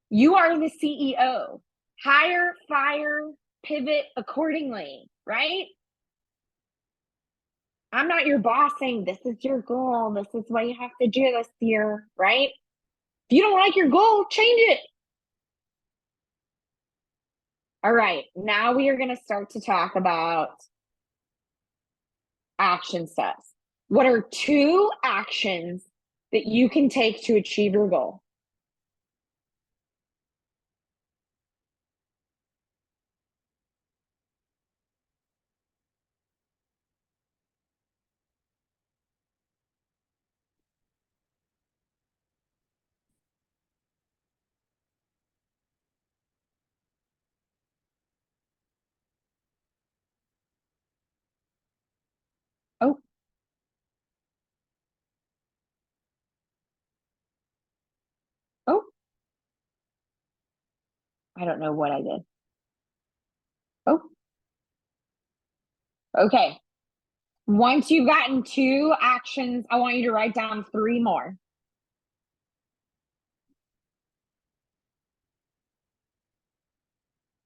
You are the CEO. Hire, fire, pivot accordingly, right? I'm not your boss saying this is your goal, this is what you have to do this year, right? If you don't like your goal, change it. All right, now we are going to start to talk about action steps. What are 2 actions that you can take to achieve your goal? Oh. Oh. I don't know what I did. Oh. Okay. Once you've gotten 2 actions, I want you to write down 3 more.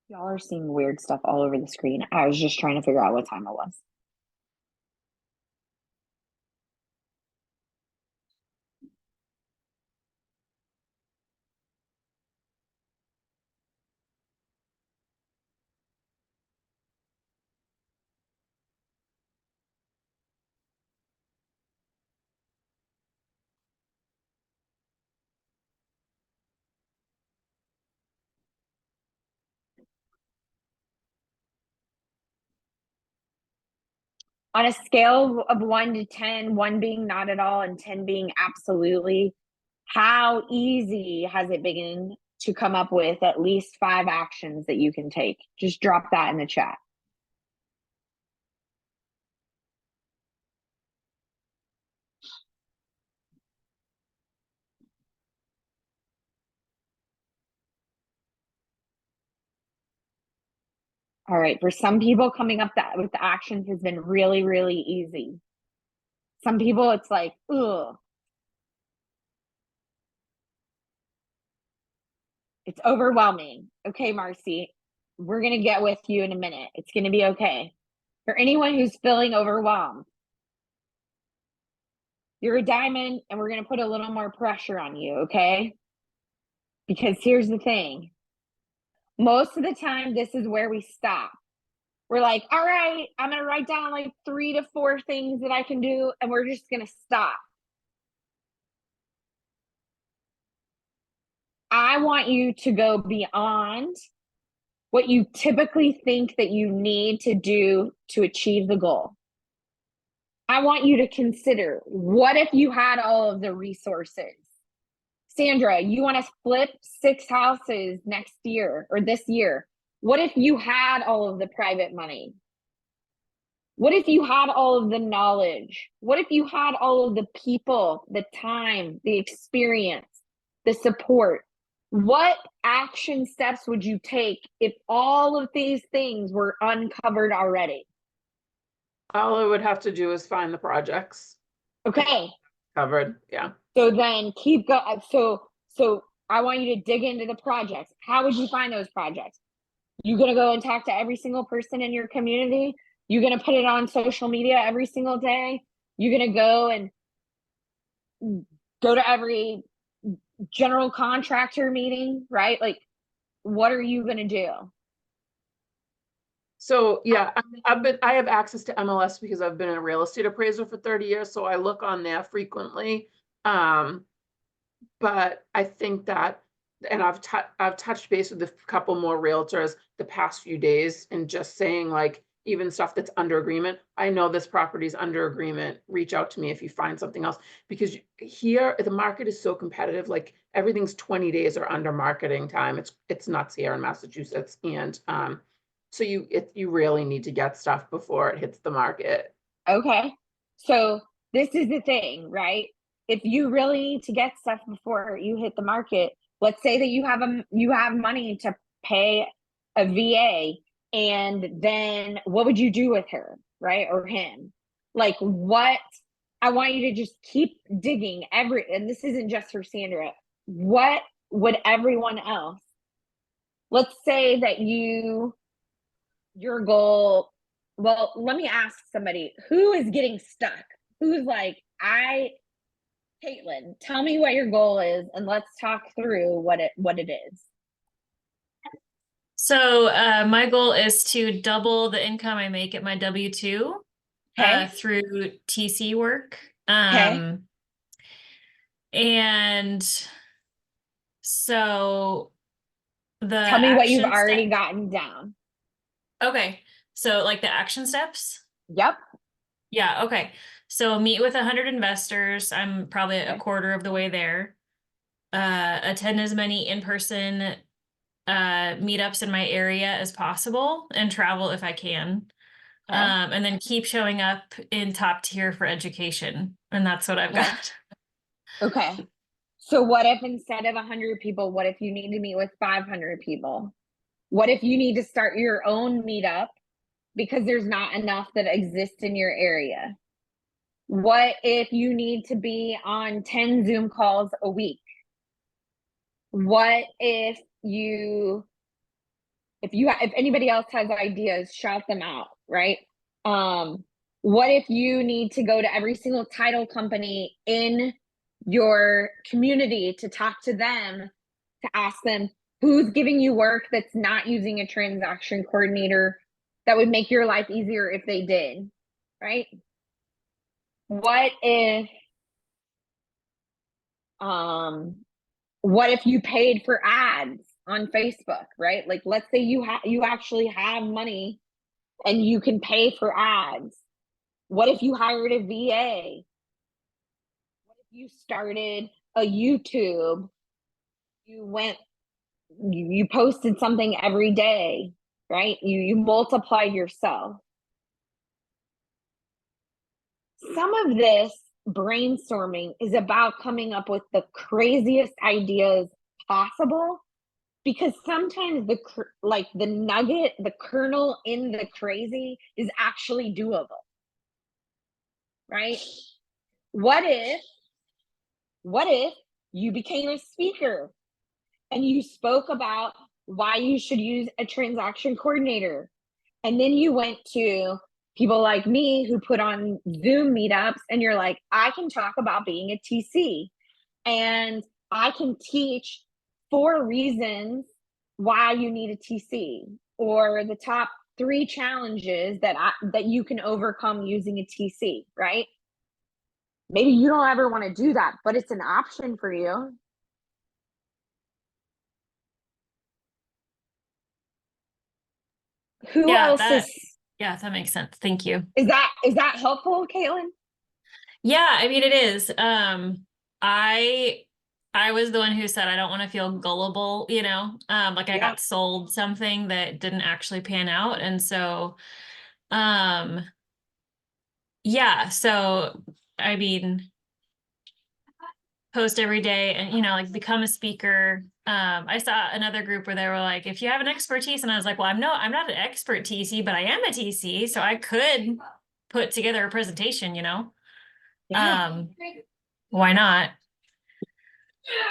Y'all are seeing weird stuff all over the screen. I was just trying to figure out what time it was. On a scale of 1 to 10, 1 being not at all and 10 being absolutely, how easy has it been to come up with at least 5 actions that you can take? Just drop that in the chat. All right, for some people, coming up with the actions has been really, really easy. Some people, it's like, ugh. It's overwhelming. Okay, Marcy, we're going to get with you in a minute. It's going to be okay. For anyone who's feeling overwhelmed, you're a diamond and we're going to put a little more pressure on you, okay? Because here's the thing. Most of the time, this is where we stop. We're like, all right, I'm going to write down like 3 to 4 things that I can do, and we're just going to stop. I want you to go beyond what you typically think that you need to do to achieve the goal. I want you to consider, what if you had all of the resources? Sandra, you want to flip 6 houses next year or this year. What if you had all of the private money? What if you had all of the knowledge? What if you had all of the people, the time, the experience, the support? What action steps would you take if all of these things were uncovered already? All I would have to do is find the projects. Okay. Covered, yeah. So then keep going. So I want you to dig into the projects. How would you find those projects? You gonna go and talk to every single person in your community? You gonna put it on social media every single day? You gonna go and go to every general contractor meeting, right? Like, what are you gonna do? So yeah, I have access to MLS because I've been a real estate appraiser for 30 years, so I look on there frequently. But I think that and I've touched base with a couple more realtors the past few days and just saying like, even stuff that's under agreement. I know this property is under agreement. Reach out to me if you find something else, because here the market is so competitive. Like everything's 20 days or under marketing time. It's nuts here in Massachusetts. And so you really need to get stuff before it hits the market. Okay. So this is the thing, right? If you really need to get stuff before you hit the market, let's say that you have money to pay a VA, and then what would you do with her, right? Or him? Like what? I want you to just keep digging and this isn't just for Sandra. What would everyone else? Let's say that your goal, well, let me ask somebody who is getting stuck. Who's like, Caitlin, tell me what your goal is and let's talk through what it is. So my goal is to double the income I make at my W-2 through TC work. And so tell me what you've already gotten down. Okay. So like the action steps? Yep. Yeah. Okay. So meet with 100 investors. I'm probably a quarter of the way there. Attend as many in-person meetups in my area as possible and travel if I can. And then keep showing up in top tier for education. And that's what I've got. Okay. So what if instead of 100 people, what if you need to meet with 500 people? What if you need to start your own meetup because there's not enough that exist in your area? What if you need to be on 10 Zoom calls a week? What if anybody else has ideas, shout them out, right? What if you need to go to every single title company in your community to talk to them, to ask them who's giving you work that's not using a transaction coordinator that would make your life easier if they did, right? What if you paid for ads on Facebook, right? Like let's say you actually have money and you can pay for ads. What if you hired a VA? What if you started a YouTube? You posted something every day, right? You multiplied yourself. Some of this brainstorming is about coming up with the craziest ideas possible, because sometimes the nugget, the kernel in the crazy is actually doable, right? What if you became a speaker and you spoke about why you should use a transaction coordinator, and then you went to people like me who put on Zoom meetups and you're like, I can talk about being a TC and I can teach 4 reasons why you need a TC, or the top 3 challenges that you can overcome using a TC, right? Maybe you don't ever want to do that, but it's an option for you. Who else Yeah, that makes sense. Thank you. Is that helpful, Caitlin? Yeah, I mean, it is. I was the one who said I don't want to feel gullible, like I got sold something that didn't actually pan out. And so, so I mean, post every day and, like become a speaker. I saw another group where they were like, if you have an expertise, and I was like, well, I'm not an expert TC, but I am a TC. So I could put together a presentation, why not?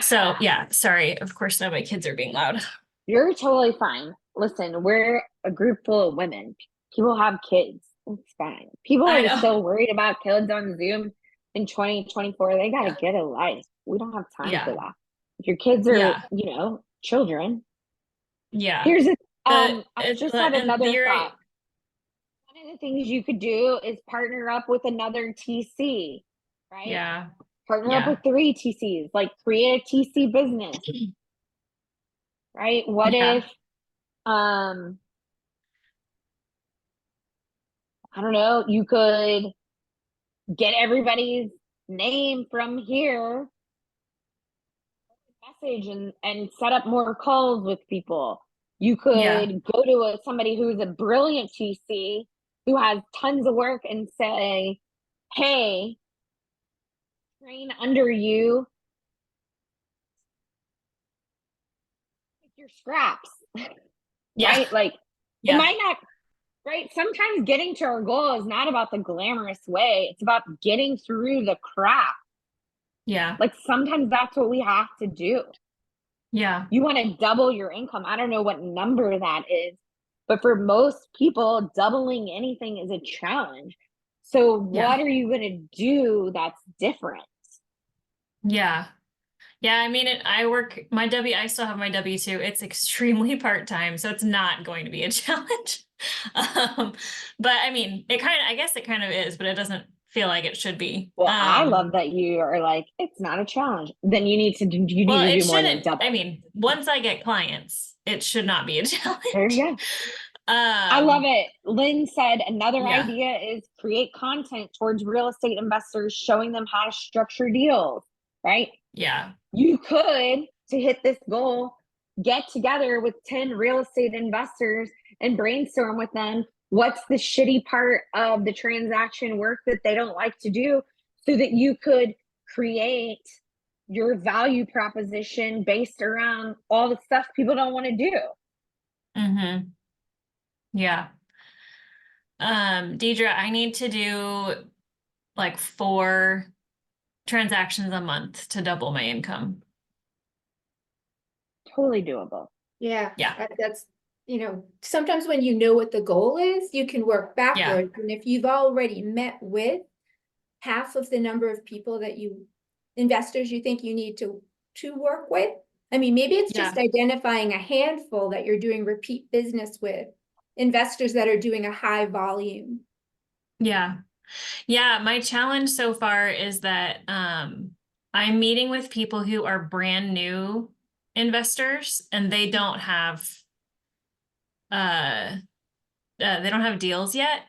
So yeah, sorry. Of course now my kids are being loud. You're totally fine. Listen, we're a group full of women. People have kids. It's fine. People are still worried about kids on Zoom in 2024. They got to get a life. We don't have time for that. If your kids are, children. Yeah. Here's I just had another thought. One of the things you could do is partner up with another TC, right? Yeah. Partner up with 3 TCs, like create a TC business. right? What Yeah. if, I don't know, you could get everybody's name from here, message and set up more calls with people. You Yeah. could go to somebody who's a brilliant TC who has tons of work and say, hey, train under you, your scraps, Yeah. right? Like it Yeah. might not, right? Sometimes getting to our goal is not about the glamorous way. It's about getting through the crap. Yeah. Like sometimes that's what we have to do. Yeah. You want to double your income. I don't know what number that is, but for most people, doubling anything is a challenge. So what Yeah. are you going to do that's different? Yeah. Yeah, I mean, I still have my W-2. It's extremely part-time, so it's not going to be a challenge. But I mean, I guess it kind of is, but it doesn't feel like it should be. Well, I love that you are like, it's not a challenge. Then you need to Well, it do more than shouldn't, double. I mean, once I get clients, it should not be a There challenge. you go. I love Um, it. Lynn said another yeah, idea is create content towards real estate investors, showing them how to structure deals, right? yeah, You could, to hit this goal, get together with 10 real estate investors and brainstorm with them what's the shitty part of the transaction work that they don't like to do, so that you could create your value proposition based around all the stuff people don't want to do. mm-hmm, yeah. Deidre, I need to do like 4 transactions a month to double my income. Totally doable. Yeah. Yeah. That's, sometimes when you know what the goal is, you can work backwards. And if you've already met with half of the number of people that investors you think you need to work with, I mean, maybe it's just identifying a handful that you're doing repeat business with, investors that are doing a high volume. Yeah. Yeah, my challenge so far is that I'm meeting with people who are brand new investors and they don't have deals yet.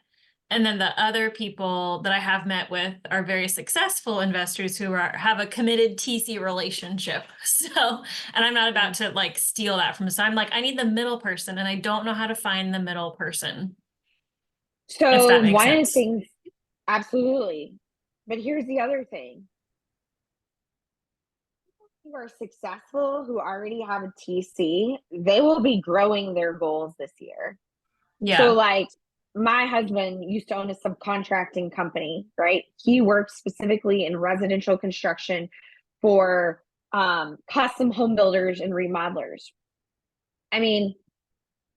And then the other people that I have met with are very successful investors who have a committed TC relationship. So, and I'm not about to like steal that from, so I'm like, I need the middle person and I don't know how to find the middle person. If So that makes one of the sense. things, absolutely. But here's the other thing. People who are successful, who already have a TC, they will be growing their goals this year. Yeah. So like my husband used to own a subcontracting company, right? He worked specifically in residential construction for custom home builders and remodelers. I mean,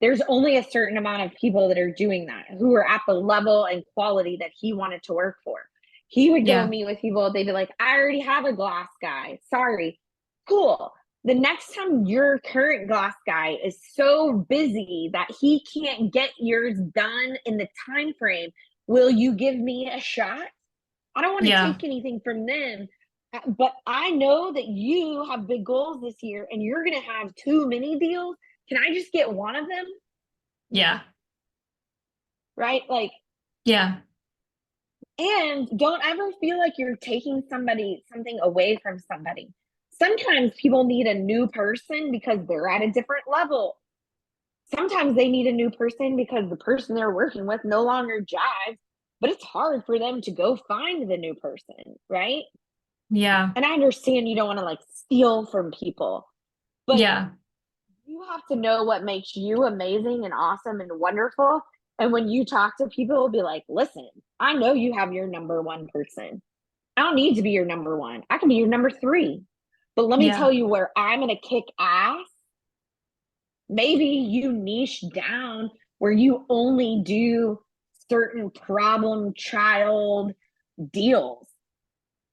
there's only a certain amount of people that are doing that, who are at the level and quality that he wanted to work for. He would go meet with people. They'd be like, I already have a glass guy. Sorry. Cool. The next time your current glass guy is so busy that he can't get yours done in the time frame, will you give me a shot? I don't want to take anything from them, but I know that you have big goals this year and you're going to have too many deals. Can I just get one of them? Yeah. Right? Like, yeah. And don't ever feel like you're taking something away from somebody. Sometimes people need a new person because they're at a different level. Sometimes they need a new person because the person they're working with no longer jives, but it's hard for them to go find the new person, right? Yeah. And I understand you don't want to like steal from people, but you have to know what makes you amazing and awesome and wonderful. And when you talk to people, it'll be like, listen, I know you have your number one person. I don't need to be your number one. I can be your number 3. But let me tell you where I'm going to kick ass. Maybe you niche down where you only do certain problem child deals.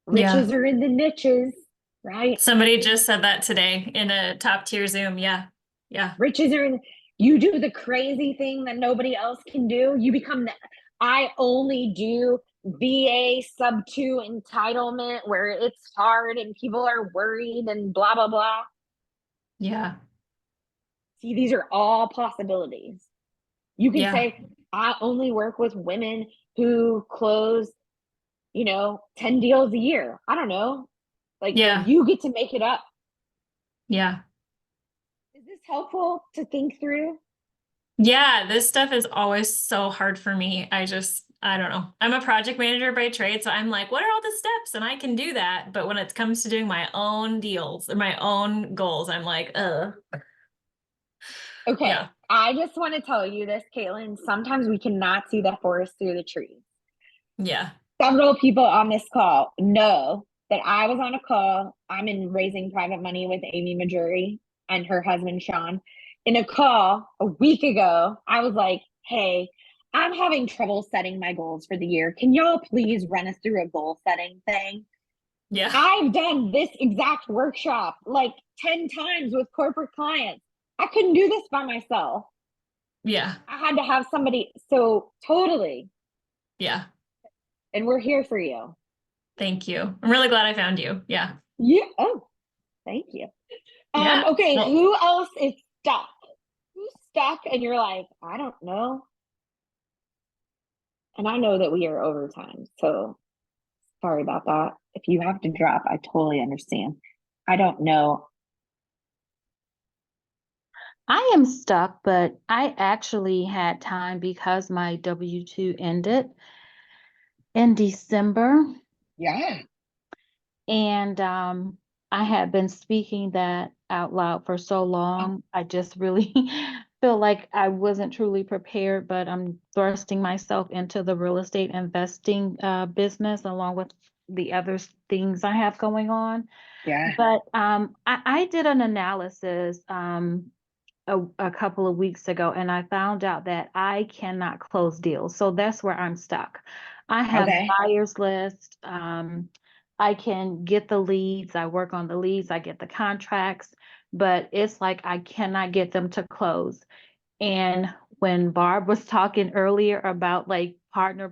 Riches are in the niches, right? Somebody just said that today in a top tier Zoom. Yeah. Yeah. Riches are in, you do the crazy thing that nobody else can do. You become I only do VA sub 2 entitlement where it's hard and people are worried and blah, blah, blah. Yeah. See, these are all possibilities. You can Yeah. say, I only work with women who close, 10 deals a year. I don't know. Like, Yeah. you get to make it up. Yeah. Is this helpful to think through? Yeah, this stuff is always so hard for me. I don't know. I'm a project manager by trade, so I'm like, what are all the steps? And I can do that. But when it comes to doing my own deals or my own goals, I'm like, Okay. Yeah. I just want to tell you this, Caitlin. Sometimes we cannot see the forest through the trees. Yeah. Several people on this call know that I was on a call. I'm in Raising Private Money with Amy Majuri and her husband, Sean. In a call a week ago, I was like, hey, I'm having trouble setting my goals for the year. Can y'all please run us through a goal setting thing? Yeah. I've done this exact workshop like 10 times with corporate clients. I couldn't do this by myself. Yeah. I had to have somebody. So totally. Yeah. And we're here for you. Thank you. I'm really glad I found you. Yeah. Yeah. Oh, thank you. Yeah. Okay, Well, who else is stuck? Who's stuck and you're like, I don't know. And I know that we are over time, so sorry about that. If you have to drop, I totally understand. I don't know. I am stuck, but I actually had time because my W-2 ended in December. Yeah. And I had been speaking that out loud for so long. I just really feel like I wasn't truly prepared, but I'm thrusting myself into the real estate investing business along with the other things I have going on. Yeah. But I did an analysis a couple of weeks ago, and I found out that I cannot close deals. So that's where I'm stuck. I have Okay. buyers list. I can get the leads. I work on the leads. I get the contracts, but it's like I cannot get them to close. And when Barb was talking earlier about like partner,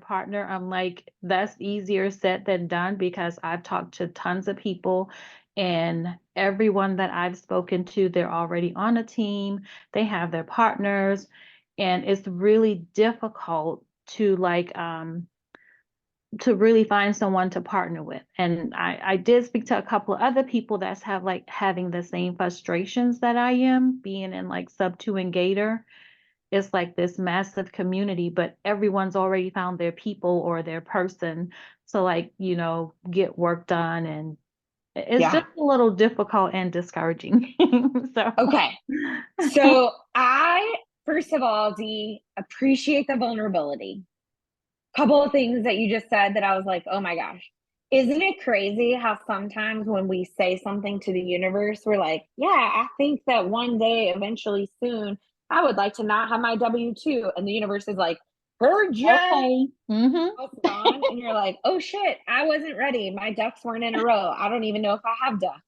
I'm like, that's easier said than done because I've talked to tons of people and everyone that I've spoken to, they're already on a team, they have their partners, and it's really difficult to to really find someone to partner with. And I did speak to a couple of other people that's have like having the same frustrations that I am being in like sub 2 and Gator. It's like this massive community, but everyone's already found their people or their person to like, get work done. And it's just a little difficult and discouraging. So Okay. So I, first of all, Dee, appreciate the vulnerability. Couple of things that you just said that I was like, oh my gosh. Isn't it crazy how sometimes when we say something to the universe, we're like, yeah, I think that one day, eventually soon, I would like to not have my W-2. And the universe is like, heard ya. okay. It's gone. And you're like, oh shit, I wasn't ready. My ducks weren't in a row. I don't even know if I have ducks.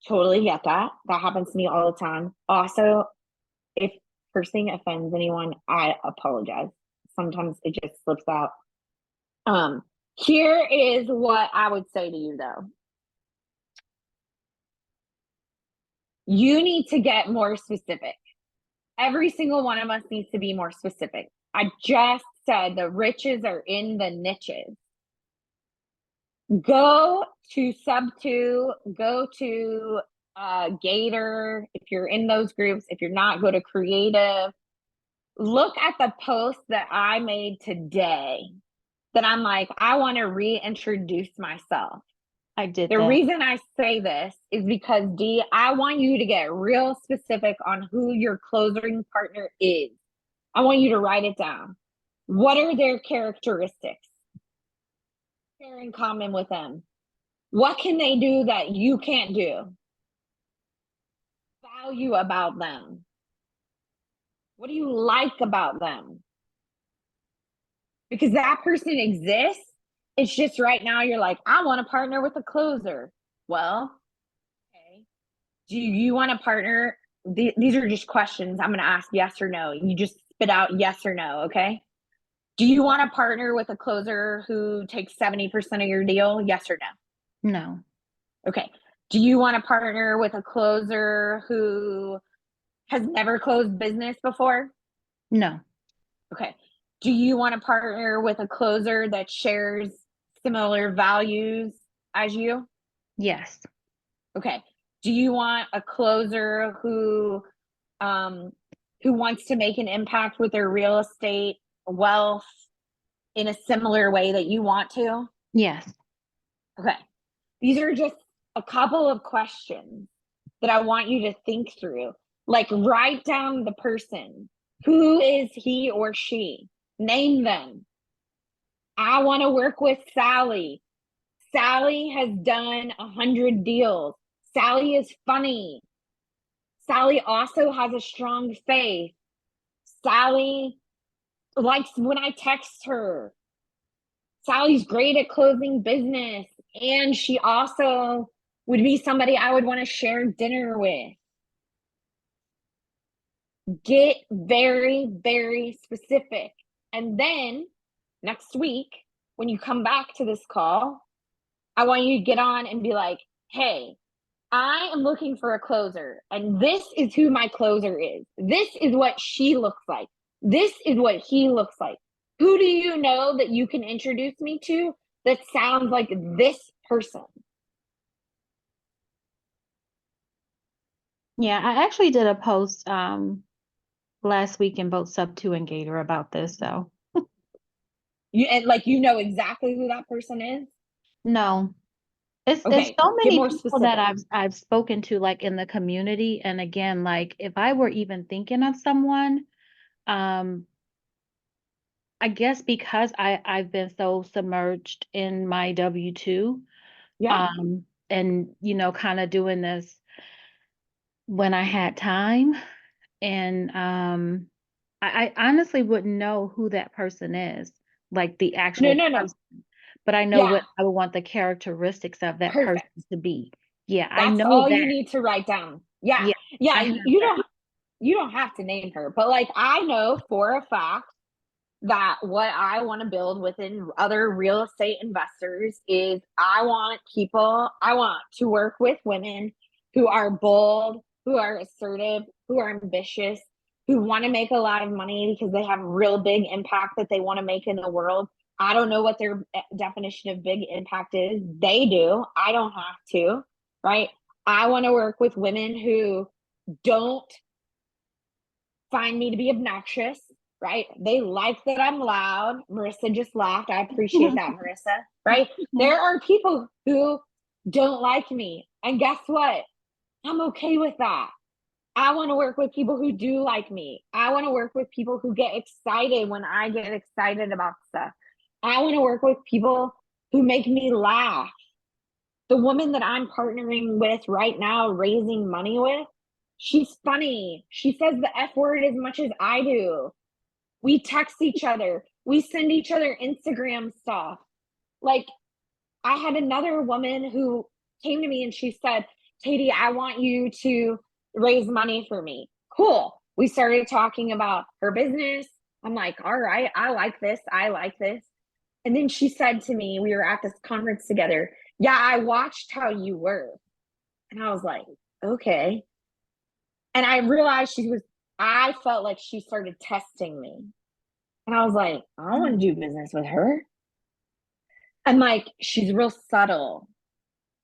Totally get that. That happens to me all the time. Also, if cursing offends anyone, I apologize. Sometimes it just slips out. Here is what I would say to you though. You need to get more specific. Every single one of us needs to be more specific. I just said the riches are in the niches. Go to sub 2, go to Gator. If you're in those groups, if you're not, go to creative. Look at the post that I made today that I'm like, I want to reintroduce myself. I did The that. reason I say this is because Dee, I want you to get real specific on who your closing partner is. I want you to write it down. What are their characteristics? Share in common with them. What can they do that you can't do? Value about them. What do you like about them? Because that person exists. It's just right now you're like, I want to partner with a closer. Well, okay. Do you want to partner? These are just questions I'm going to ask yes or no. You just spit out yes or no, okay? Do you want to partner with a closer who takes 70% of your deal? Yes or no? No. Okay. Do you want to partner with a closer who has never closed business before? No. Okay. Do you want to partner with a closer that shares similar values as you? Yes. Okay. Do you want a closer who wants to make an impact with their real estate wealth in a similar way that you want to? Yes. Okay. These are just a couple of questions that I want you to think through. Like, write down the person. Who is he or she? Name them. I want to work with Sally. Sally has done 100 deals. Sally is funny. Sally also has a strong faith. Sally likes when I text her. Sally's great at closing business, and she also would be somebody I would want to share dinner with. Get very, very specific. And then next week, when you come back to this call, I want you to get on and be like, hey, I am looking for a closer, and this is who my closer is. This is what she looks like. This is what he looks like. Who do you know that you can introduce me to that sounds like this person? Yeah, I actually did a post last week in both Sub 2 and Gator about this, so. You know exactly who that person is? No. It's Okay, so get many more people that specific. I've spoken to, like, in the community, and again, like, if I were even thinking of someone, I guess because I've been so submerged in my W-2, Yeah. and kind of doing this when I had time, and I honestly wouldn't know who that person is, like the actual No. person, but I know Yeah. what I would want the characteristics of that person Perfect. to be. Yeah, I That's know all you that. need to write down. Yeah. Yeah, I have You that. don't have to name her, but like, I know for a fact that what I want to build within other real estate investors is I want to work with women who are bold, who are assertive, who are ambitious, who want to make a lot of money because they have real big impact that they want to make in the world. I don't know what their definition of big impact is. They do. I don't have to, right? I want to work with women who don't find me to be obnoxious, right? They like that I'm loud. Marissa just laughed. I appreciate that, Marissa, right? There are people who don't like me. And guess what? I'm okay with that. I want to work with people who do like me. I want to work with people who get excited when I get excited about stuff. I want to work with people who make me laugh. The woman that I'm partnering with right now, raising money with, she's funny. She says the F word as much as I do. We text each other. We send each other Instagram stuff. Like, I had another woman who came to me and she said, Caytie, I want you to raise money for me. Cool. We started talking about her business. I'm like, all right, I like this. I like this. And then she said to me, we were at this conference together, yeah, I watched how you were. And I was like, okay. And I realized I felt like she started testing me. And I was like, I don't want to do business with her. And like, she's real subtle.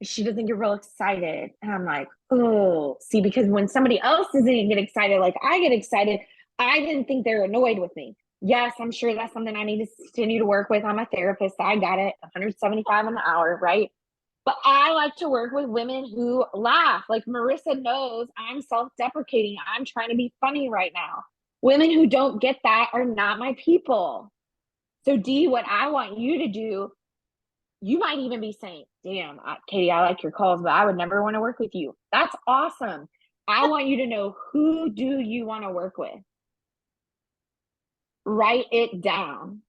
She doesn't get real excited. And I'm like, oh, see, because when somebody else doesn't get excited, like I get excited, I didn't think they're annoyed with me. Yes, I'm sure that's something I need to continue to work with. I'm a therapist. I got it, 175 an hour, right? But I like to work with women who laugh. Like Marissa knows I'm self-deprecating. I'm trying to be funny right now. Women who don't get that are not my people. So D, what I want you to do, you might even be saying, damn, Caytie, I like your calls, but I would never want to work with you. That's awesome. I want you to know, who do you want to work with? Write it down.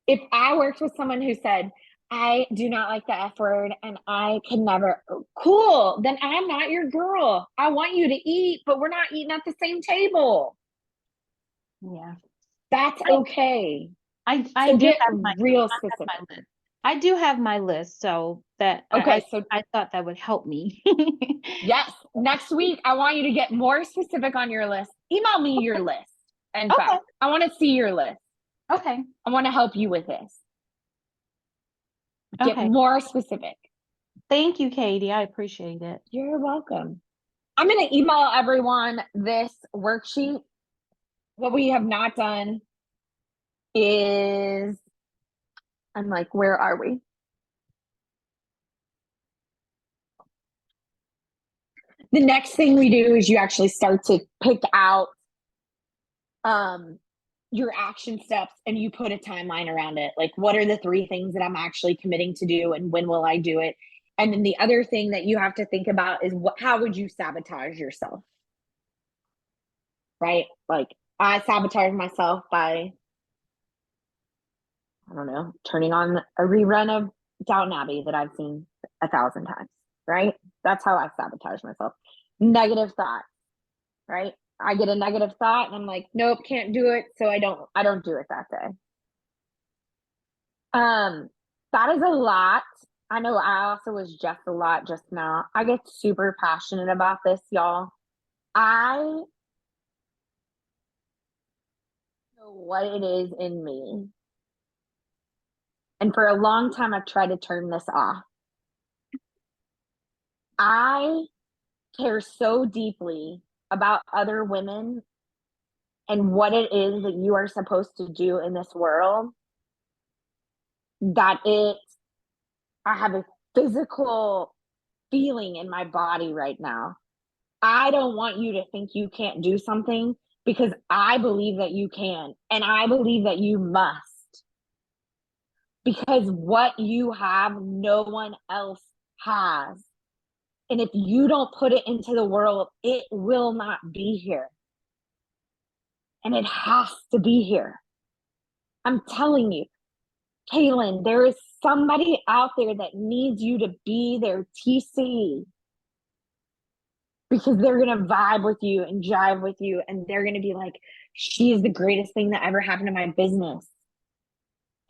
If I worked with someone who said, I do not like the F word and I can never, cool, then I'm not your girl. I want you to eat, but we're not eating at the same table. Yeah. That's okay. I So do get have real I have specific. my list. I do have my list, so that Okay, so I thought that would help me. yes, next week I want you to get more specific on your list. Email me your list. In Okay. fact, I want to see your list. Okay. I want to help you with this. Get Okay. more specific. Thank you, Caytie. I appreciate it. You're welcome. I'm going to email everyone this worksheet. What we have not done is, I'm like, where are we? The next thing we do is you actually start to pick out your action steps and you put a timeline around it. Like, what are the 3 things that I'm actually committing to do and when will I do it? And then the other thing that you have to think about is how would you sabotage yourself? Right? Like, I sabotage myself by, I don't know, turning on a rerun of Downton Abbey that I've seen 1,000 times, right? That's how I sabotage myself. Negative thought, right? I get a negative thought and I'm like, nope, can't do it. So I don't do it that day. That is a lot. I know I also was just a lot just now. I get super passionate about this, y'all. I know what it is in me. And for a long time, I've tried to turn this off. I care so deeply about other women and what it is that you are supposed to do in this world that I have a physical feeling in my body right now. I don't want you to think you can't do something because I believe that you can, and I believe that you must. Because what you have, no one else has. And if you don't put it into the world, it will not be here. And it has to be here. I'm telling you, Kaylin, there is somebody out there that needs you to be their TC. Because they're going to vibe with you and jive with you. And they're going to be like, she is the greatest thing that ever happened to my business.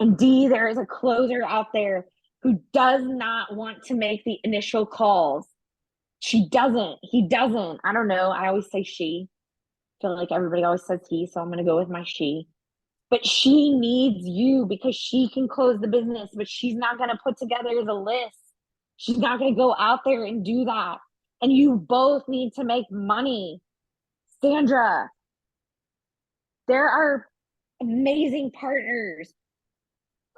And D, there is a closer out there who does not want to make the initial calls. She doesn't. He doesn't. I don't know. I always say she. I feel like everybody always says he, so I'm going to go with my she. But she needs you because she can close the business, but she's not going to put together the list. She's not going to go out there and do that. And you both need to make money. Sandra, there are amazing partners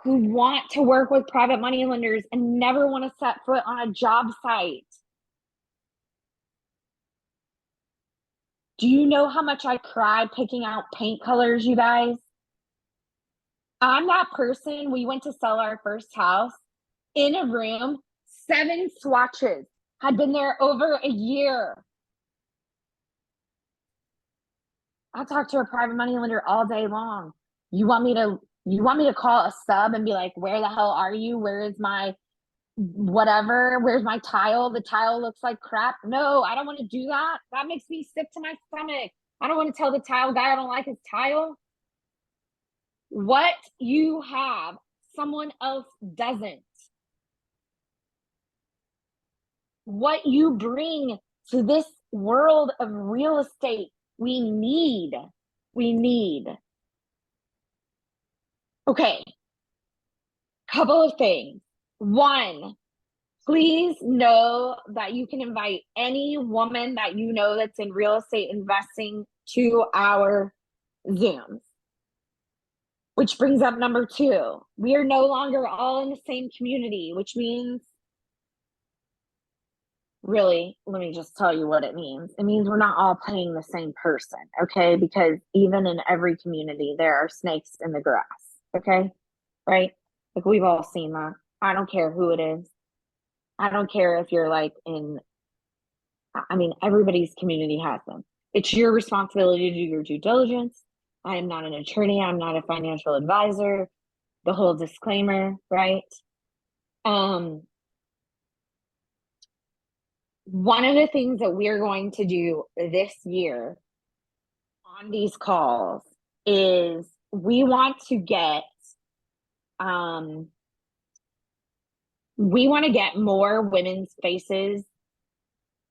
who want to work with private money lenders and never want to set foot on a job site. Do you know how much I cry picking out paint colors, you guys? I'm that person. We went to sell our first house in a room, 7 swatches, had been there over a year. I'll talk to a private money lender all day long. You want me to call a sub and be like, where the hell are you? Where is my whatever? Where's my tile? The tile looks like crap. No, I don't want to do that. That makes me sick to my stomach. I don't want to tell the tile guy I don't like his tile. What you have, someone else doesn't. What you bring to this world of real estate, we need. Okay. Couple of things. 1, please know that you can invite any woman that you know that's in real estate investing to our Zooms. Which brings up number 2. We are no longer all in the same community, which means, really, let me just tell you what it means. It means we're not all paying the same person, okay? Because even in every community, there are snakes in the grass, okay? Right? Like, we've all seen that. I don't care who it is. I don't care if you're like everybody's community has them. It's your responsibility to do your due diligence. I am not an attorney. I'm not a financial advisor. The whole disclaimer, right? One of the things that we're going to do this year on these calls is we want to get we want to get more women's faces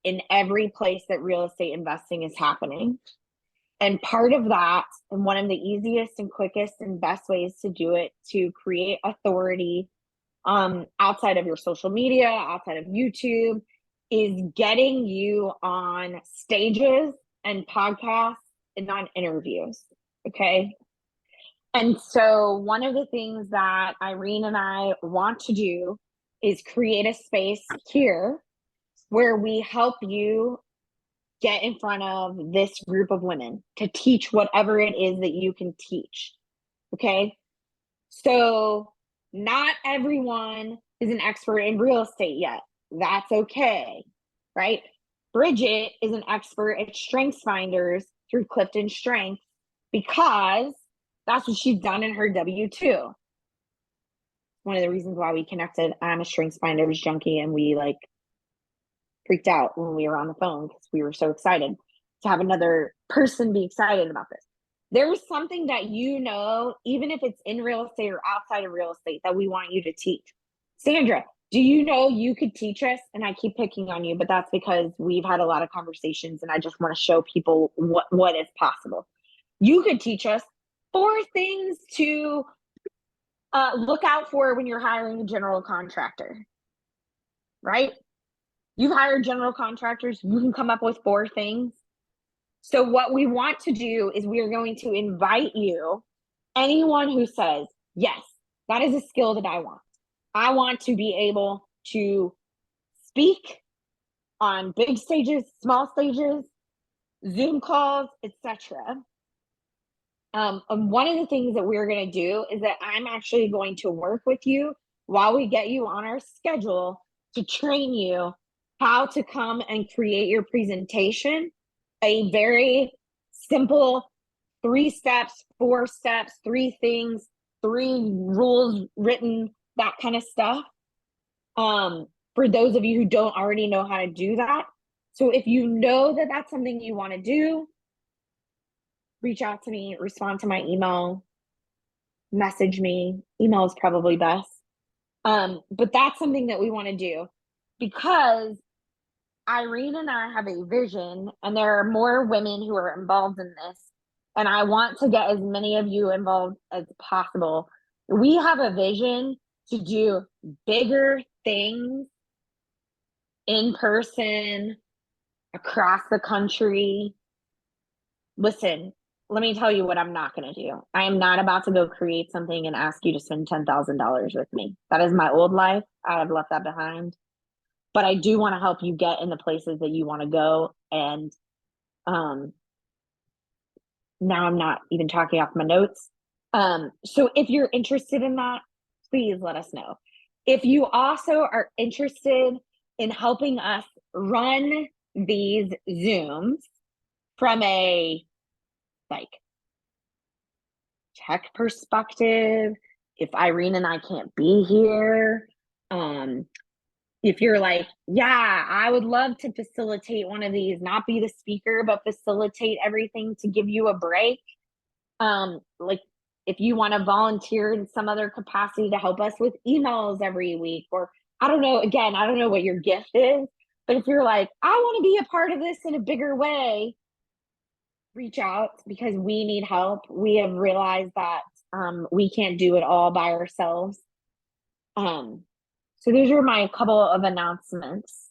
in every place that real estate investing is happening. And part of that, and one of the easiest and quickest and best ways to do it, to create authority outside of your social media, outside of YouTube, is getting you on stages and podcasts and on interviews. Okay. And so one of the things that Irene and I want to do is create a space here where we help you get in front of this group of women to teach whatever it is that you can teach. Okay. So not everyone is an expert in real estate yet. That's okay. Right. Bridget is an expert at strengths finders through Clifton Strengths because that's what she's done in her W-2. One of the reasons why we connected. I'm a strengths finders junkie, and we like freaked out when we were on the phone because we were so excited to have another person be excited about this. There's something that even if it's in real estate or outside of real estate, that we want you to teach. Sandra, do you know you could teach us? And I keep picking on you, but that's because we've had a lot of conversations and I just want to show people what is possible. You could teach us 4 things to look out for when you're hiring a general contractor, right? You've hired general contractors. You can come up with 4 things. So what we want to do is we are going to invite you, anyone who says, yes, that is a skill that I want. I want to be able to speak on big stages, small stages, Zoom calls, etc. And one of the things that we're going to do is that I'm actually going to work with you while we get you on our schedule to train you how to come and create your presentation. A very simple 3 steps, 4 steps, 3 things, 3 rules written, that kind of stuff. For those of you who don't already know how to do that. So if you know that that's something you want to do, reach out to me, respond to my email, message me. Email is probably best. But that's something that we want to do because Irene and I have a vision, and there are more women who are involved in this. And I want to get as many of you involved as possible. We have a vision to do bigger things in person, across the country. Listen, let me tell you what I'm not going to do. I am not about to go create something and ask you to spend $10,000 with me. That is my old life. I have left that behind. But I do want to help you get in the places that you want to go. And now I'm not even talking off my notes. So if you're interested in that, please let us know. If you also are interested in helping us run these Zooms from a tech perspective, if Irene and I can't be here, if you're like, yeah, I would love to facilitate one of these, not be the speaker, but facilitate everything to give you a break. If you want to volunteer in some other capacity to help us with emails every week, or I don't know, again, I don't know what your gift is, but if you're like, I want to be a part of this in a bigger way, reach out because we need help. We have realized that we can't do it all by ourselves. So those are my couple of announcements.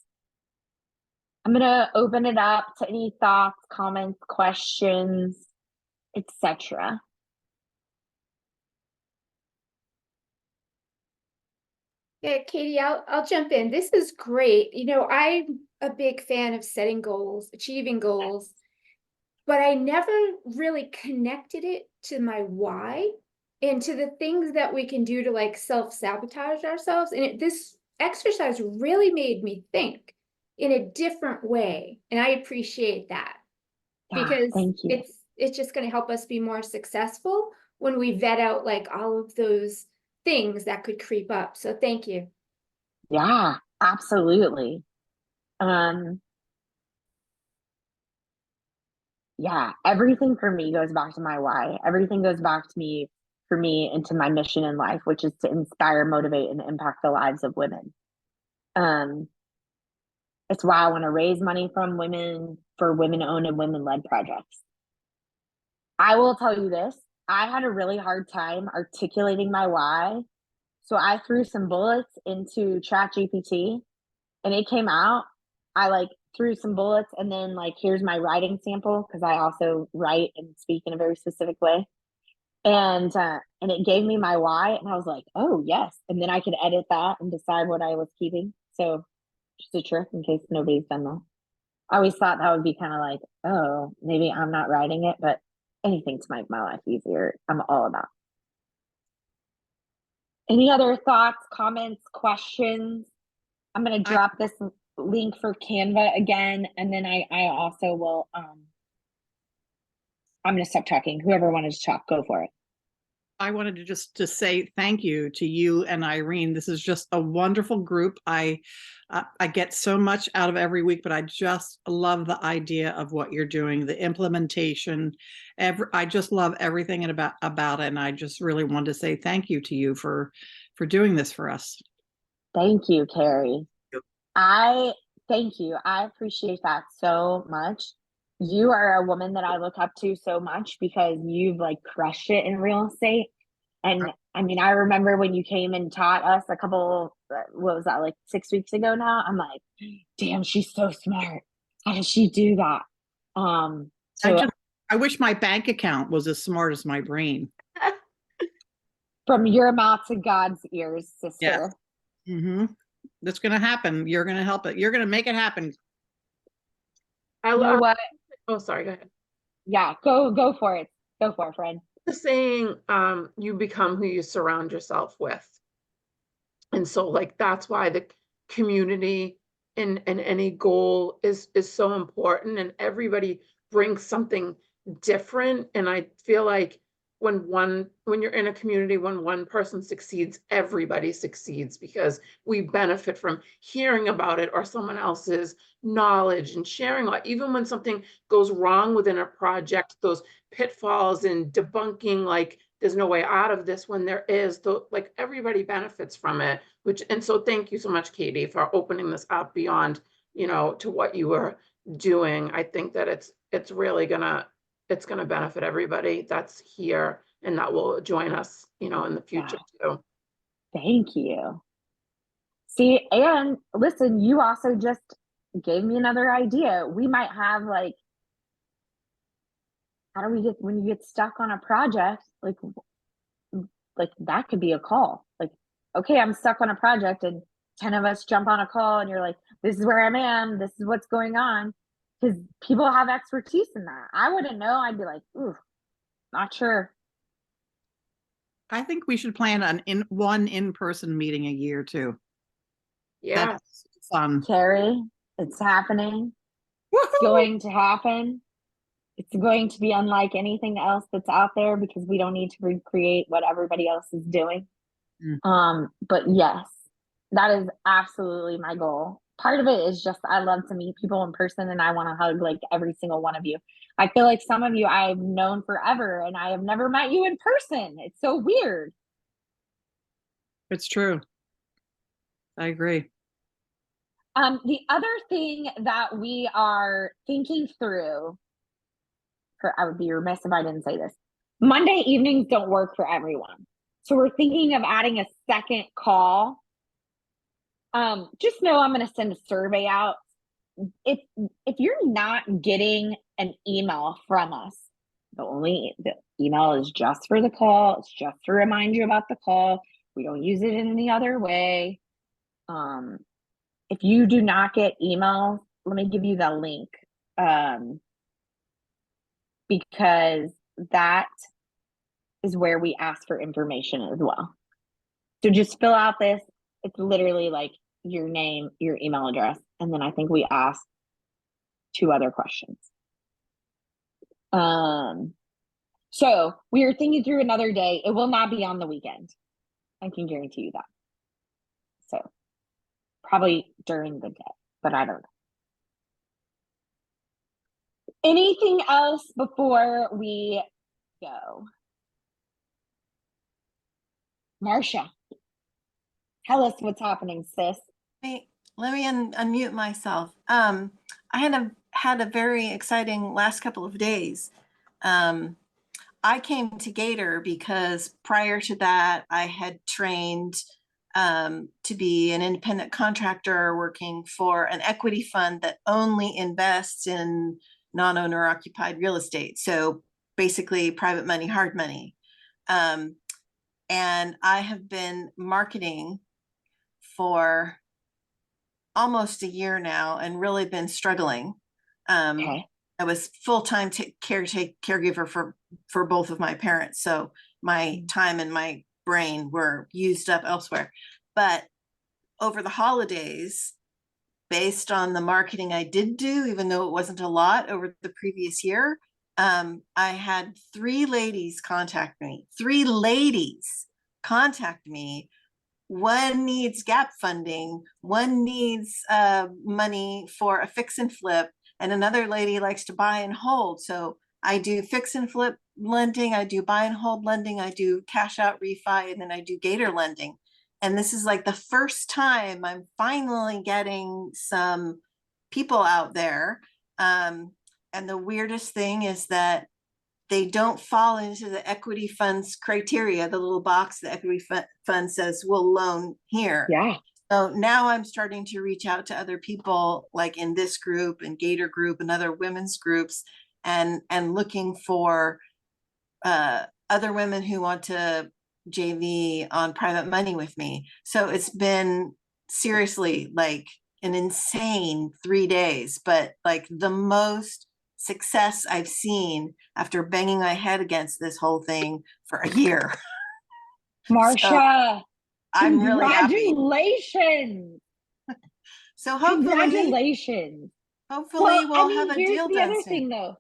I'm going to open it up to any thoughts, comments, questions, etc. Yeah, Caytie, I'll jump in. This is great. I'm a big fan of setting goals, achieving goals, but I never really connected it to my why and to the things that we can do to self-sabotage ourselves. And this exercise really made me think in a different way. And I appreciate that because thank you. it's just going to help us be more successful when we vet out all of those things that could creep up. So thank you. Yeah, absolutely. Yeah, everything for me goes back to my why. Everything goes back to me, for me, into my mission in life, which is to inspire, motivate, and impact the lives of women. It's why I want to raise money from women for women-owned and women-led projects. I will tell you this, I had a really hard time articulating my why. So I threw some bullets into ChatGPT and it came out. I like threw some bullets and then like, here's my writing sample, because I also write and speak in a very specific way. And it gave me my why, and I was like, oh yes. And then I could edit that and decide what I was keeping. So just a trick in case nobody's done that. I always thought that would be kind of like, oh, maybe I'm not writing it, but anything to make my life easier, I'm all about. Any other thoughts, comments, questions? I'm going to drop this link for Canva again, and then I also will, I'm going to stop talking. Whoever wanted to talk, go for it. I wanted to just to say thank you to you and Irene. This is just a wonderful group. I get so much out of every week, but I just love the idea of what you're doing, the implementation. I just love everything about it, and I just really wanted to say thank you to you for doing this for us. Thank you, Carrie. Thank you. I appreciate that so much. You are a woman that I look up to so much because you've like crushed it in real estate. And I mean, I remember when you came and taught us a couple, what was that, like 6 weeks ago now? I'm like, damn, she's so smart. How does she do that? I wish my bank account was as smart as my brain. From your mouth to God's ears, sister. Yeah. Mm-hmm. That's going to happen. You're going to help it. You're going to make it happen. You know what? Oh, sorry, go ahead. Yeah, go for it. Go for it, friend. The saying, you become who you surround yourself with. And so like, that's why the community and any goal is so important, and everybody brings something different. And I feel like when you're in a community, when one person succeeds, everybody succeeds, because we benefit from hearing about it or someone else's knowledge and sharing. Even when something goes wrong within a project, those pitfalls and debunking, like there's no way out of this, when there is, like everybody benefits from it. And so thank you so much, Caytie, for opening this up beyond, to what you were doing. I think that it's really gonna benefit everybody that's here and that will join us, in the future too. Thank you. See, and listen, you also just gave me another idea. We might have like, how do we get, when you get stuck on a project, like that could be a call. Like, okay, I'm stuck on a project, and 10 of us jump on a call and you're like, this is where I am, this is what's going on. Because people have expertise in that. I wouldn't know. I'd be like, ooh, not sure. I think we should plan one in-person meeting a year too. Yeah. That's fun. Carrie, it's happening. It's going to happen. It's going to be unlike anything else that's out there, because we don't need to recreate what everybody else is doing. But yes, that is absolutely my goal. Part of it is just, I love to meet people in person, and I want to hug like every single one of you. I feel like some of you I've known forever and I have never met you in person. It's so weird. It's true. I agree. The other thing that we are thinking through, I would be remiss if I didn't say this. Monday evenings don't work for everyone. So we're thinking of adding a second call. Just know I'm going to send a survey out. If you're not getting an email from us, the email is just for the call. It's just to remind you about the call. We don't use it in any other way. If you do not get emails, let me give you the link. Because that is where we ask for information as well. So just fill out this. It's literally like your name, your email address, and then I think we ask 2 other questions. So we are thinking through another day. It will not be on the weekend. I can guarantee you that. So probably during the day, but I don't know. Anything else before we go? Marcia, tell us what's happening, sis. let me unmute myself. I had a very exciting last couple of days. I came to Gator because prior to that, I had trained to be an independent contractor working for an equity fund that only invests in non-owner occupied real estate. So basically private money, hard money. And I have been marketing for almost a year now and really been struggling. Okay. I was full-time caregiver for both of my parents. So my time and my brain were used up elsewhere. But over the holidays, based on the marketing I did do, even though it wasn't a lot over the previous year, I had 3 ladies contact me. 3 ladies contact me. One needs gap funding, one needs money for a fix and flip, and another lady likes to buy and hold. So I do fix and flip lending, I do buy and hold lending, I do cash out refi, and then I do Gator lending. And this is like the first time I'm finally getting some people out there. And the weirdest thing is that they don't fall into the equity fund's criteria, the little box the equity fund says we'll loan here. Yeah. So now I'm starting to reach out to other people like in this group and Gator group and other women's groups and looking for other women who want to JV on private money with me. So it's been seriously like an insane 3 days, but like the most success I've seen after banging my head against this whole thing for a year. Marsha, I'm really happy. congratulations. So hopefully Congratulations. we'll have a here's deal the done other soon. thing though.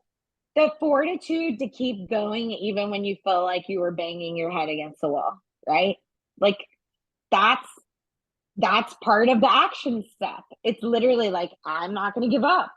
The fortitude to keep going even when you feel like you were banging your head against the wall, right? Like that's part of the action step. It's literally like, I'm not going to give up.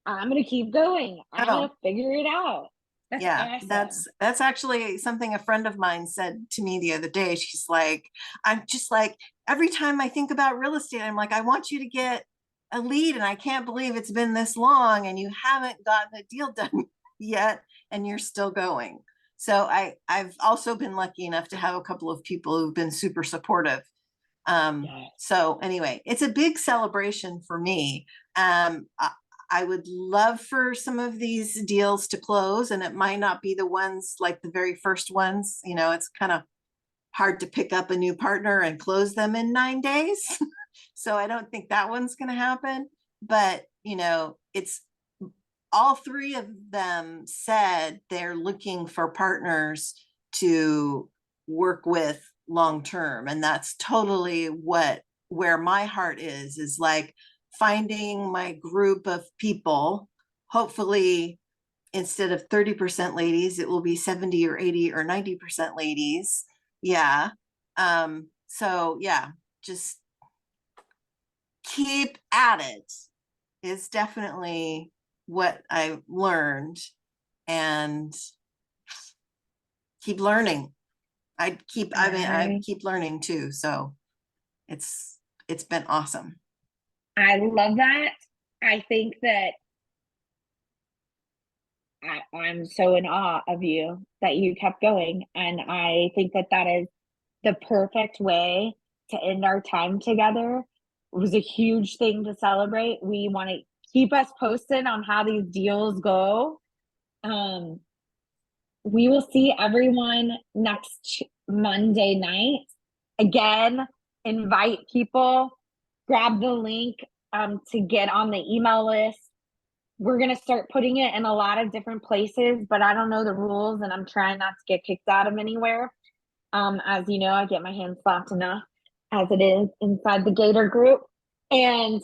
I'm going to keep going. I'm going to figure it out. That's awesome. That's actually something a friend of mine said to me the other day. She's like, I'm just like, every time I think about real estate, I'm like, I want you to get a lead and I can't believe it's been this long and you haven't gotten a deal done yet and you're still going. So I've also been lucky enough to have a couple of people who've been super supportive. So anyway, it's a big celebration for me. I would love for some of these deals to close, and it might not be the ones like the very first ones. You know, it's kind of hard to pick up a new partner and close them in 9 days. So I don't think that one's going to happen. But, you know, it's all 3 of them said they're looking for partners to work with long term. And that's totally where my heart is like, finding my group of people, hopefully instead of 30% ladies, it will be 70 or 80 or 90% ladies. Yeah. So yeah, just keep at it is definitely what I learned, and keep learning. I keep learning too. So it's been awesome. I love that. I think that I'm so in awe of you that you kept going. And I think that that is the perfect way to end our time together. It was a huge thing to celebrate. We want to keep us posted on how these deals go. We will see everyone next Monday night. Again, invite people. Grab the link to get on the email list. We're going to start putting it in a lot of different places, but I don't know the rules and I'm trying not to get kicked out of anywhere. As you know, I get my hands slapped enough as it is inside the Gator group. And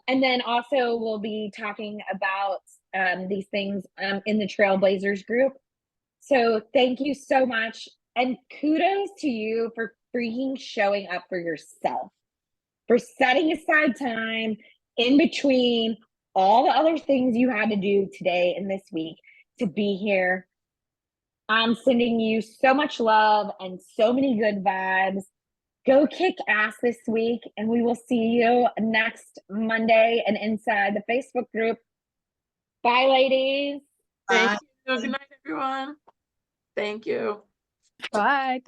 then also we'll be talking about these things in the Trailblazers group. So thank you so much. And kudos to you for freaking showing up for yourself, for setting aside time in between all the other things you had to do today and this week to be here. I'm sending you so much love and so many good vibes. Go kick ass this week, and we will see you next Monday and inside the Facebook group. Bye, ladies. Thank you. Good night, everyone. Thank you. Bye.